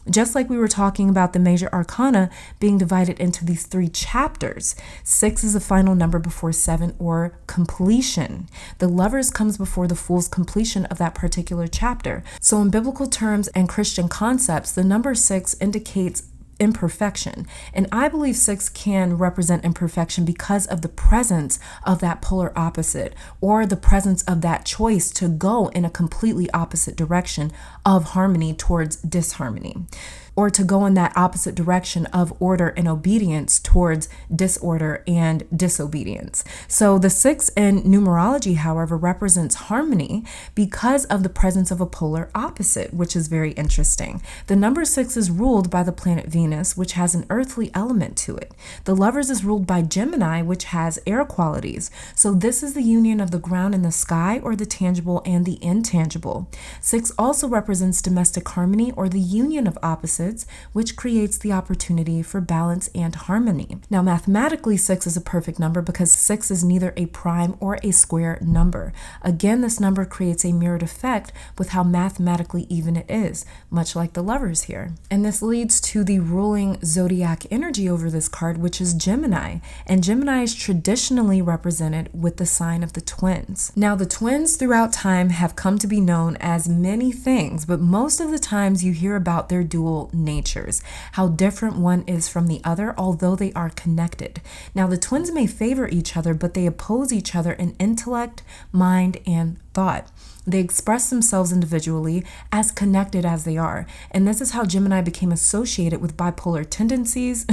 Just like we were talking about the major arcana being divided into these 3 chapters, 6 is the final number before 7, or completion. The Lovers comes before the Fool's completion of that particular chapter. So in biblical terms and Christian concepts, the number 6 indicates imperfection. And I believe 6 can represent imperfection because of the presence of that polar opposite, or the presence of that choice to go in a completely opposite direction of harmony towards disharmony, or to go in that opposite direction of order and obedience towards disorder and disobedience. So the 6 in numerology, however, represents harmony because of the presence of a polar opposite, which is very interesting. The number 6 is ruled by the planet Venus, which has an earthly element to it. The Lovers is ruled by Gemini, which has air qualities. So this is the union of the ground and the sky, or the tangible and the intangible. 6 also represents domestic harmony, or the union of opposites, which creates the opportunity for balance and harmony. Now, mathematically, 6 is a perfect number because 6 is neither a prime or a square number. Again, this number creates a mirrored effect with how mathematically even it is, much like the Lovers here. And this leads to the ruling zodiac energy over this card, which is Gemini. And Gemini is traditionally represented with the sign of the twins. Now, the twins throughout time have come to be known as many things, but most of the times you hear about their dual natures, how different one is from the other, although they are connected. Now, the twins may favor each other, but they oppose each other in intellect, mind, and thought. They express themselves individually as connected as they are. And this is how Gemini became associated with bipolar tendencies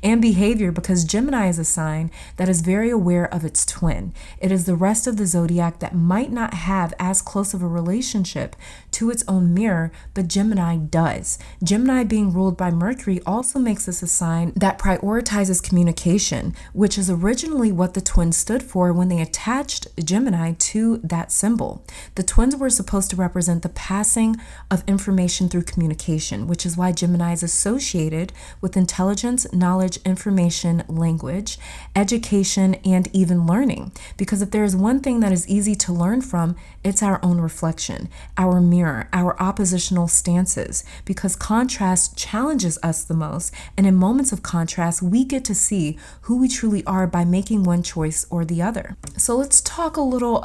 and behavior, because Gemini is a sign that is very aware of its twin. It is the rest of the zodiac that might not have as close of a relationship to its own mirror, but Gemini does. Gemini being ruled by Mercury also makes this a sign that prioritizes communication, which is originally what the twins stood for when they attached Gemini to that symbol. The twins were supposed to represent the passing of information through communication, which is why Gemini is associated with intelligence, knowledge, information, language, education, and even learning. Because if there is one thing that is easy to learn from, it's our own reflection, our mirror, our oppositional stances, because contrast challenges us the most. And in moments of contrast, we get to see who we truly are by making one choice or the other. So let's talk a little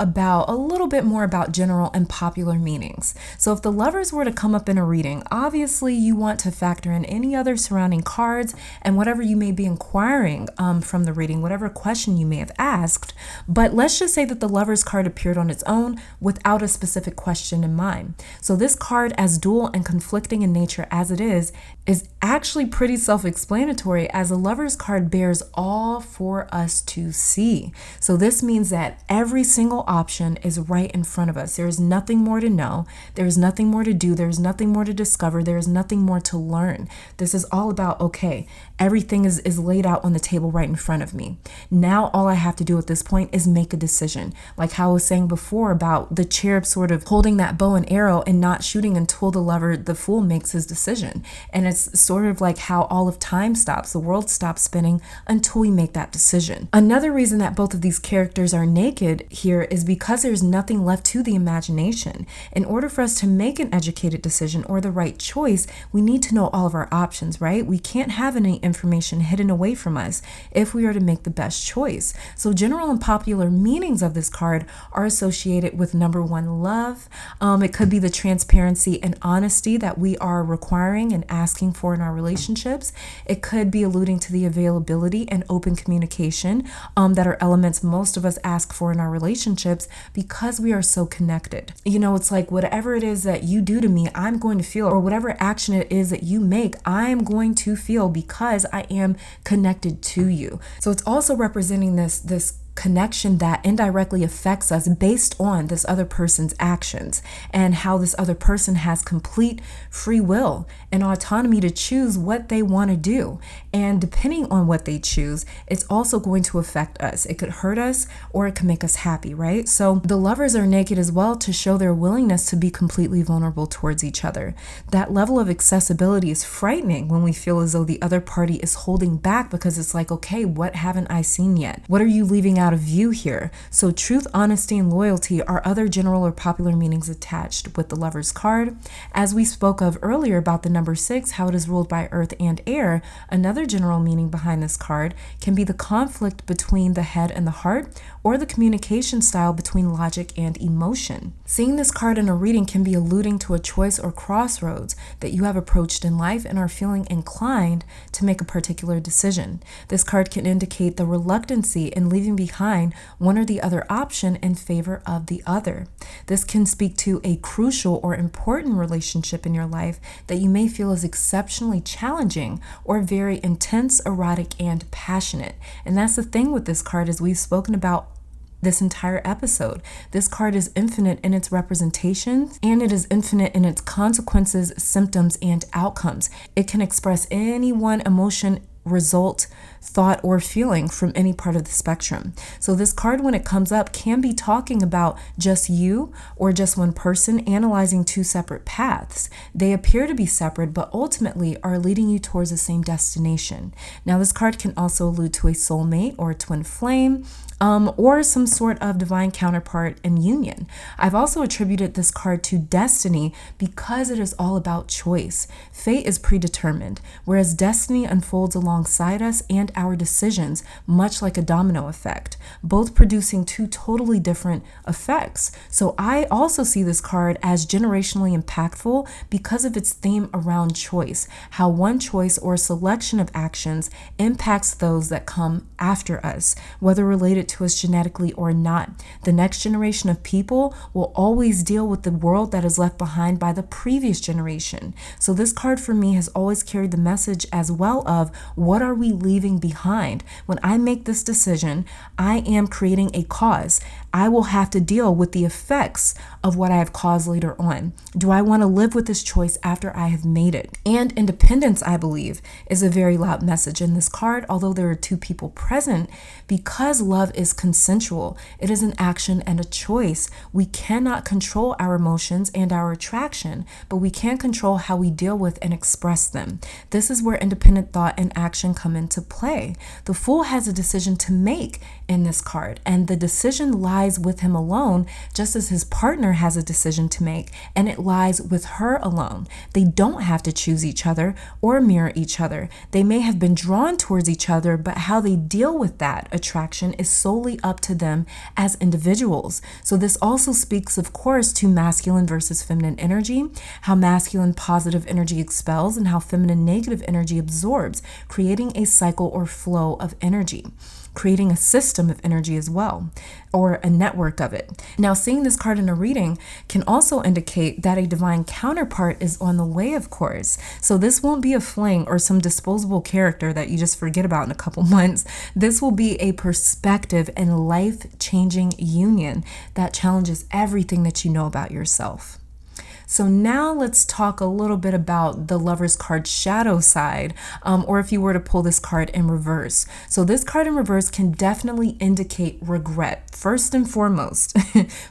bit more about general and popular meanings. So if the Lovers were to come up in a reading, obviously you want to factor in any other surrounding cards and whatever you may be inquiring from the reading, whatever question you may have asked. But let's just say that the Lovers card appeared on its own without a specific question in mind. So this card, as dual and conflicting in nature as it is actually pretty self-explanatory, as a Lovers card bears all for us to see. So this means that every single option is right in front of us. There is nothing more to know. There is nothing more to do. There is nothing more to discover. There is nothing more to learn. This is all about, okay, everything is laid out on the table right in front of me. Now all I have to do at this point is make a decision. Like how I was saying before about the cherub sort of holding that bow and arrow and not shooting until the fool makes his decision. And it's sort of like how all of time stops. The world stops spinning until we make that decision. Another reason that both of these characters are naked here is because there's nothing left to the imagination. In order for us to make an educated decision or the right choice, we need to know all of our options, right? We can't have any information hidden away from us if we are to make the best choice. So general and popular meanings of this card are associated with number one, love. It could be the transparency and honesty that we are requiring and asking for in our relationships. It could be alluding to the availability and open communication that are elements most of us ask for in our relationships because we are so connected. You know, it's like whatever it is that you do to me, I'm going to feel, or whatever action it is that you make, I'm going to feel because I am connected to you. So it's also representing this connection that indirectly affects us based on this other person's actions and how this other person has complete free will and autonomy to choose what they want to do. And depending on what they choose, it's also going to affect us. It could hurt us or it could make us happy, right? So the Lovers are naked as well to show their willingness to be completely vulnerable towards each other. That level of accessibility is frightening when we feel as though the other party is holding back because it's like, okay, what haven't I seen yet? What are you leaving out of view here? So truth, honesty, and loyalty are other general or popular meanings attached with the Lovers card. As we spoke of earlier about the number 6, how it is ruled by earth and air, another general meaning behind this card can be the conflict between the head and the heart, or the communication style between logic and emotion. Seeing this card in a reading can be alluding to a choice or crossroads that you have approached in life and are feeling inclined to make a particular decision. This card can indicate the reluctancy in leaving behind one or the other option in favor of the other. This can speak to a crucial or important relationship in your life that you may feel is exceptionally challenging or very intense, erotic, and passionate. And that's the thing with this card, as we've spoken about this entire episode. This card is infinite in its representations, and it is infinite in its consequences, symptoms, and outcomes. It can express any one emotion, result, thought, or feeling from any part of the spectrum. So this card, when it comes up, can be talking about just you or just one person analyzing two separate paths. They appear to be separate, but ultimately are leading you towards the same destination. Now, this card can also allude to a soulmate or a twin flame, or some sort of divine counterpart and union. I've also attributed this card to destiny because it is all about choice. Fate is predetermined, whereas destiny unfolds alongside us and our decisions, much like a domino effect, both producing two totally different effects. So I also see this card as generationally impactful because of its theme around choice, how one choice or selection of actions impacts those that come after us, whether related to us genetically or not. The next generation of people will always deal with the world that is left behind by the previous generation. So this card for me has always carried the message as well of, what are we leaving behind? When I make this decision, I am creating a cause. I will have to deal with the effects of what I have caused later on. Do I want to live with this choice after I have made it? And independence, I believe, is a very loud message in this card, although there are two people present. Because love is consensual, it is an action and a choice. We cannot control our emotions and our attraction, but we can control how we deal with and express them. This is where independent thought and action come into play. The Fool has a decision to make in this card, and the decision lies lies with him alone, just as his partner has a decision to make, and it lies with her alone. They don't have to choose each other or mirror each other. They may have been drawn towards each other, but how they deal with that attraction is solely up to them as individuals. So this also speaks, of course, to masculine versus feminine energy, how masculine positive energy expels and how feminine negative energy absorbs, creating a cycle or flow of energy, creating a system of energy as well, or a network of it. Now, seeing this card in a reading can also indicate that a divine counterpart is on the way, of course. So this won't be a fling or some disposable character that you just forget about in a couple months. This will be a perspective and life-changing union that challenges everything that you know about yourself. So now let's talk a little bit about the Lover's card shadow side, or if you were to pull this card in reverse. So this card in reverse can definitely indicate regret. First and foremost,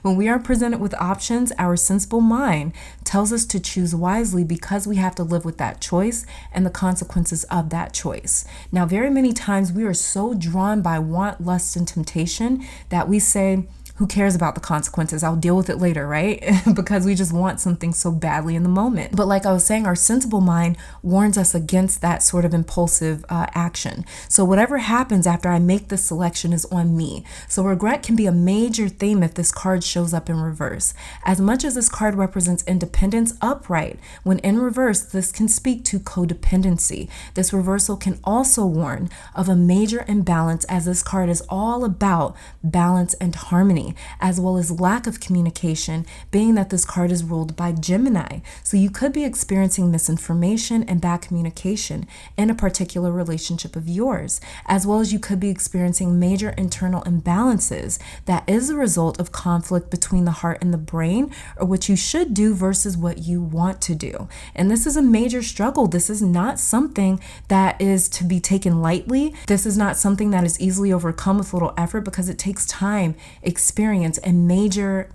when we are presented with options, our sensible mind tells us to choose wisely because we have to live with that choice and the consequences of that choice. Now, very many times we are so drawn by want, lust, and temptation that we say, who cares about the consequences? I'll deal with it later, right? Because we just want something so badly in the moment. But like I was saying, our sensible mind warns us against that sort of impulsive action. So whatever happens after I make this selection is on me. So regret can be a major theme if this card shows up in reverse. As much as this card represents independence upright, when in reverse, this can speak to codependency. This reversal can also warn of a major imbalance, as this card is all about balance and harmony, as well as lack of communication, being that this card is ruled by Gemini. So you could be experiencing misinformation and bad communication in a particular relationship of yours, as well as you could be experiencing major internal imbalances that is a result of conflict between the heart and the brain, or what you should do versus what you want to do. And this is a major struggle. This is not something that is to be taken lightly. This is not something that is easily overcome with little effort, because it takes time, experience, and major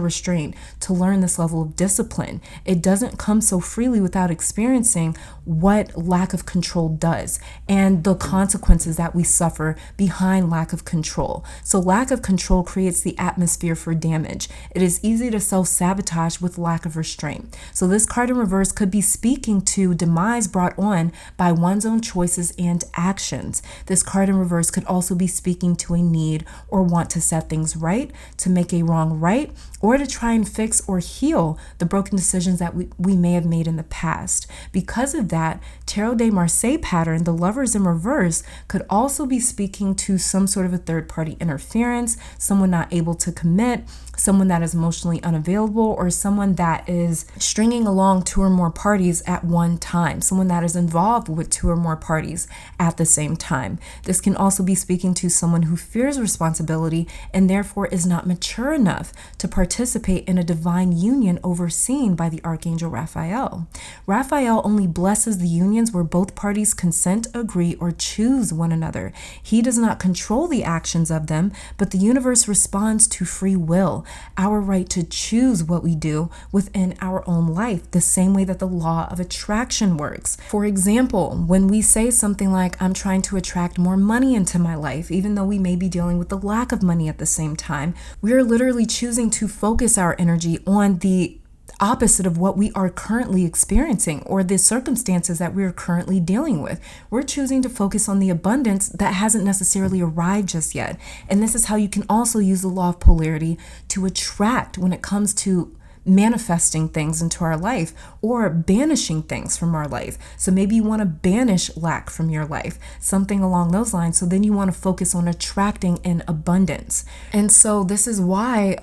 restraint to learn this level of discipline. It doesn't come so freely without experiencing what lack of control does and the consequences that we suffer behind lack of control. So lack of control creates the atmosphere for damage. It is easy to self-sabotage with lack of restraint. So this card in reverse could be speaking to demise brought on by one's own choices and actions. This card in reverse could also be speaking to a need or want to set things right, to make a wrong right, or to try and fix or heal the broken decisions that we may have made in the past. Because of that, Tarot de Marseille pattern, the Lovers in reverse, could also be speaking to some sort of a third-party interference, someone not able to commit, someone that is emotionally unavailable, or someone that is stringing along two or more parties at one time, someone that is involved with two or more parties at the same time. This can also be speaking to someone who fears responsibility and therefore is not mature enough to participate in a divine union overseen by the Archangel Raphael. Raphael only blesses the unions where both parties consent, agree, or choose one another. He does not control the actions of them, but the universe responds to free will, our right to choose what we do within our own life, the same way that the law of attraction works. For example, when we say something like, I'm trying to attract more money into my life, even though we may be dealing with the lack of money at the same time, we are literally choosing to focus our energy on the opposite of what we are currently experiencing or the circumstances that we are currently dealing with. We're choosing to focus on the abundance that hasn't necessarily arrived just yet. And this is how you can also use the law of polarity to attract when it comes to manifesting things into our life or banishing things from our life. So maybe you want to banish lack from your life, something along those lines. So then you want to focus on attracting in abundance. And so this is why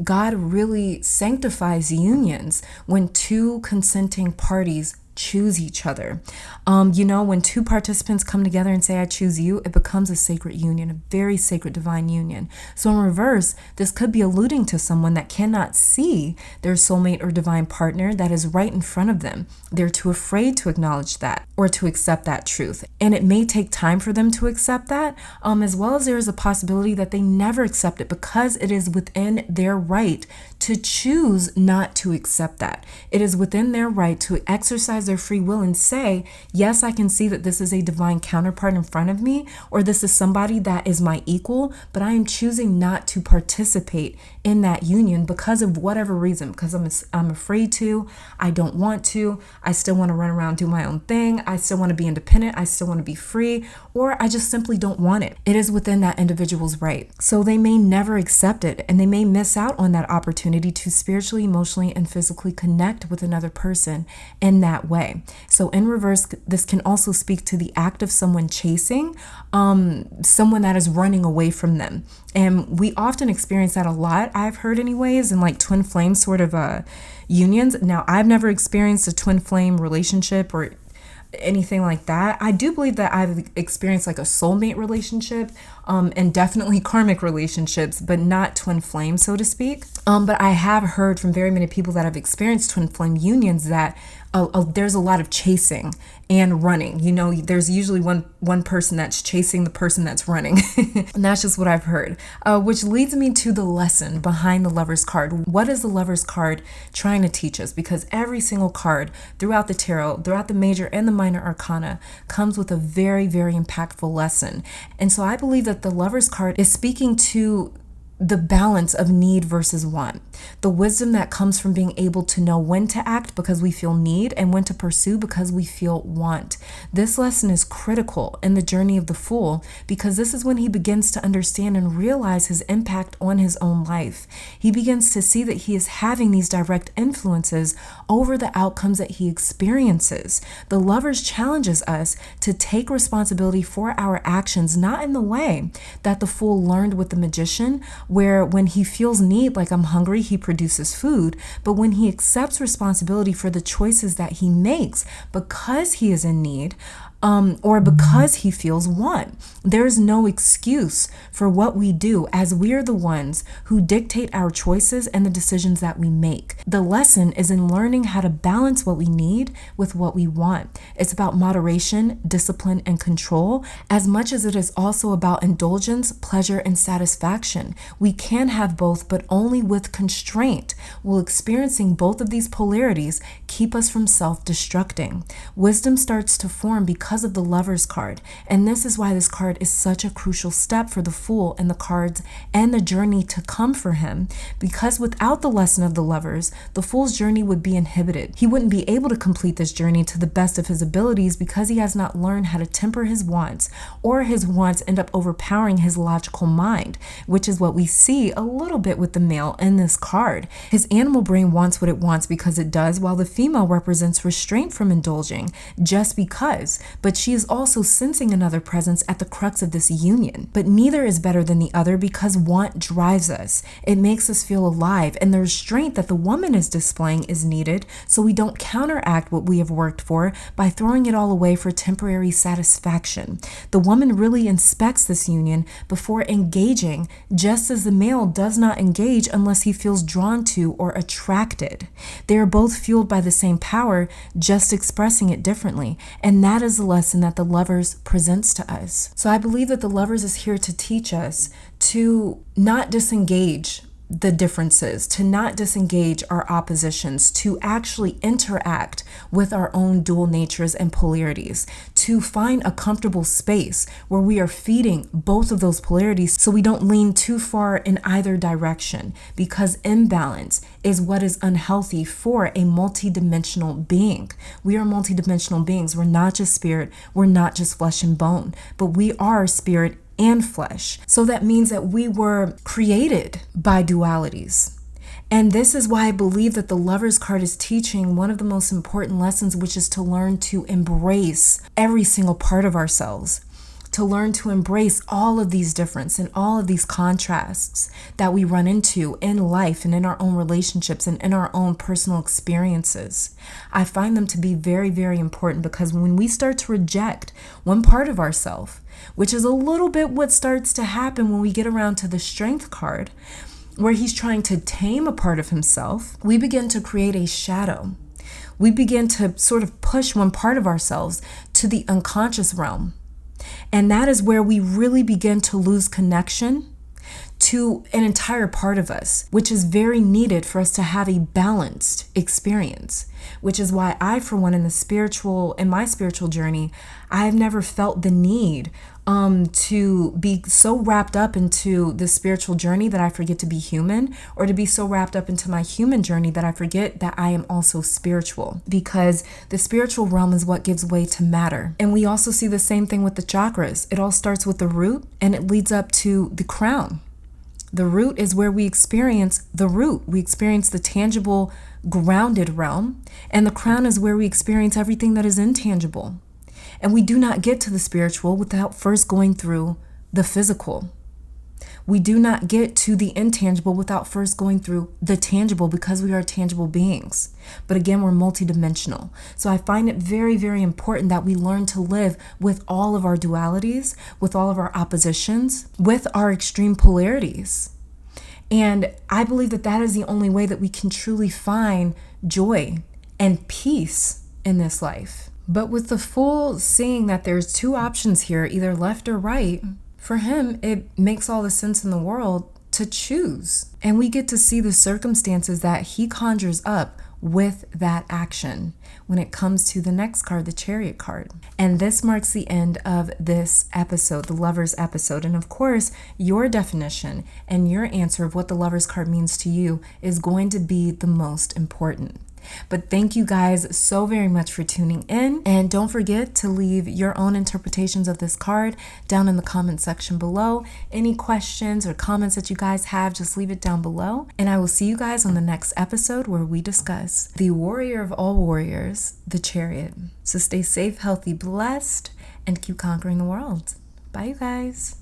God really sanctifies unions when two consenting parties choose each other. When two participants come together and say, I choose you, it becomes a sacred union, a very sacred divine union. So in reverse, this could be alluding to someone that cannot see their soulmate or divine partner that is right in front of them. They're too afraid to acknowledge that or to accept that truth. And it may take time for them to accept that, as well as there is a possibility that they never accept it because it is within their right to choose not to accept that. It is within their right to exercise their free will and say, yes, I can see that this is a divine counterpart in front of me, or this is somebody that is my equal, but I am choosing not to participate in that union because of whatever reason, because I'm afraid to, I don't want to, I still want to run around, do my own thing, I still want to be independent, I still want to be free, or I just simply don't want it. It is within that individual's right. So they may never accept it, and they may miss out on that opportunity to spiritually, emotionally, and physically connect with another person in that way. So in reverse, this can also speak to the act of someone chasing someone that is running away from them. And we often experience that a lot, I've heard anyways, in like twin flame sort of unions. Now, I've never experienced a twin flame relationship or anything like that. I do believe that I've experienced like a soulmate relationship and definitely karmic relationships, but not twin flame, so to speak. But I have heard from very many people that have experienced twin flame unions that there's a lot of chasing and running. You know, there's usually one person that's chasing the person that's running. And that's just what I've heard, which leads me to the lesson behind the Lover's card. What is the Lover's card trying to teach us? Because every single card throughout the tarot, throughout the major and the minor arcana, comes with a very, very impactful lesson. And so I believe that the Lover's card is speaking to the balance of need versus want, the wisdom that comes from being able to know when to act because we feel need and when to pursue because we feel want. This lesson is critical in the journey of the Fool because this is when he begins to understand and realize his impact on his own life. He begins to see that he is having these direct influences over the outcomes that he experiences. The Lovers challenges us to take responsibility for our actions, not in the way that the Fool learned with the Magician, where when he feels need, like I'm hungry, he produces food, but when he accepts responsibility for the choices that he makes because he is in need, or because he feels want. There is no excuse for what we do, as we are the ones who dictate our choices and the decisions that we make. The lesson is in learning how to balance what we need with what we want. It's about moderation, discipline, and control, as much as it is also about indulgence, pleasure, and satisfaction. We can have both, but only with constraint. Will experiencing both of these polarities keep us from self-destructing? Wisdom starts to form because of the Lover's card, and this is why this card is such a crucial step for the Fool and the cards and the journey to come for him, because without the lesson of the Lovers, the Fool's journey would be inhibited. He wouldn't be able to complete this journey to the best of his abilities because he has not learned how to temper his wants, or his wants end up overpowering his logical mind, which is what we see a little bit with the male in this card. His animal brain wants what it wants because it does, while the female represents restraint from indulging just because. But she is also sensing another presence at the crux of this union. But neither is better than the other because want drives us. It makes us feel alive, and the restraint that the woman is displaying is needed so we don't counteract what we have worked for by throwing it all away for temporary satisfaction. The woman really inspects this union before engaging, just as the male does not engage unless he feels drawn to or attracted. They are both fueled by the same power, just expressing it differently, and that is the lesson that the Lovers presents to us. So I believe that the Lovers is here to teach us to not disengage the differences, to not disengage our oppositions, to actually interact with our own dual natures and polarities, to find a comfortable space where we are feeding both of those polarities so we don't lean too far in either direction, because imbalance is what is unhealthy for a multidimensional being. We are multidimensional beings. We're not just spirit, we're not just flesh and bone, but we are spirit and flesh. So that means that we were created by dualities. And this is why I believe that the Lover's card is teaching one of the most important lessons, which is to learn to embrace every single part of ourselves, to learn to embrace all of these differences and all of these contrasts that we run into in life and in our own relationships and in our own personal experiences. I find them to be very, very important, because when we start to reject one part of ourselves, which is a little bit what starts to happen when we get around to the Strength card, where he's trying to tame a part of himself, we begin to create a shadow. We begin to sort of push one part of ourselves to the unconscious realm. And that is where we really begin to lose connection to an entire part of us, which is very needed for us to have a balanced experience, which is why I, for one, in my spiritual journey, I've never felt the need to be so wrapped up into the spiritual journey that I forget to be human, or to be so wrapped up into my human journey that I forget that I am also spiritual, because the spiritual realm is what gives way to matter. And we also see the same thing with the chakras. It all starts with the root and it leads up to the crown. The root is where we experience the root. We experience the tangible, grounded realm, and the crown is where we experience everything that is intangible. And we do not get to the spiritual without first going through the physical. We do not get to the intangible without first going through the tangible, because we are tangible beings. But again, we're multidimensional. So I find it very, very important that we learn to live with all of our dualities, with all of our oppositions, with our extreme polarities. And I believe that that is the only way that we can truly find joy and peace in this life. But with the Fool seeing that there's two options here, either left or right, for him, it makes all the sense in the world to choose. And we get to see the circumstances that he conjures up with that action when it comes to the next card, the Chariot card. And this marks the end of this episode, the Lovers episode. And of course, your definition and your answer of what the Lovers card means to you is going to be the most important. But thank you guys so very much for tuning in. And don't forget to leave your own interpretations of this card down in the comment section below. Any questions or comments that you guys have, just leave it down below. And I will see you guys on the next episode where we discuss the warrior of all warriors, the Chariot. So stay safe, healthy, blessed, and keep conquering the world. Bye, you guys.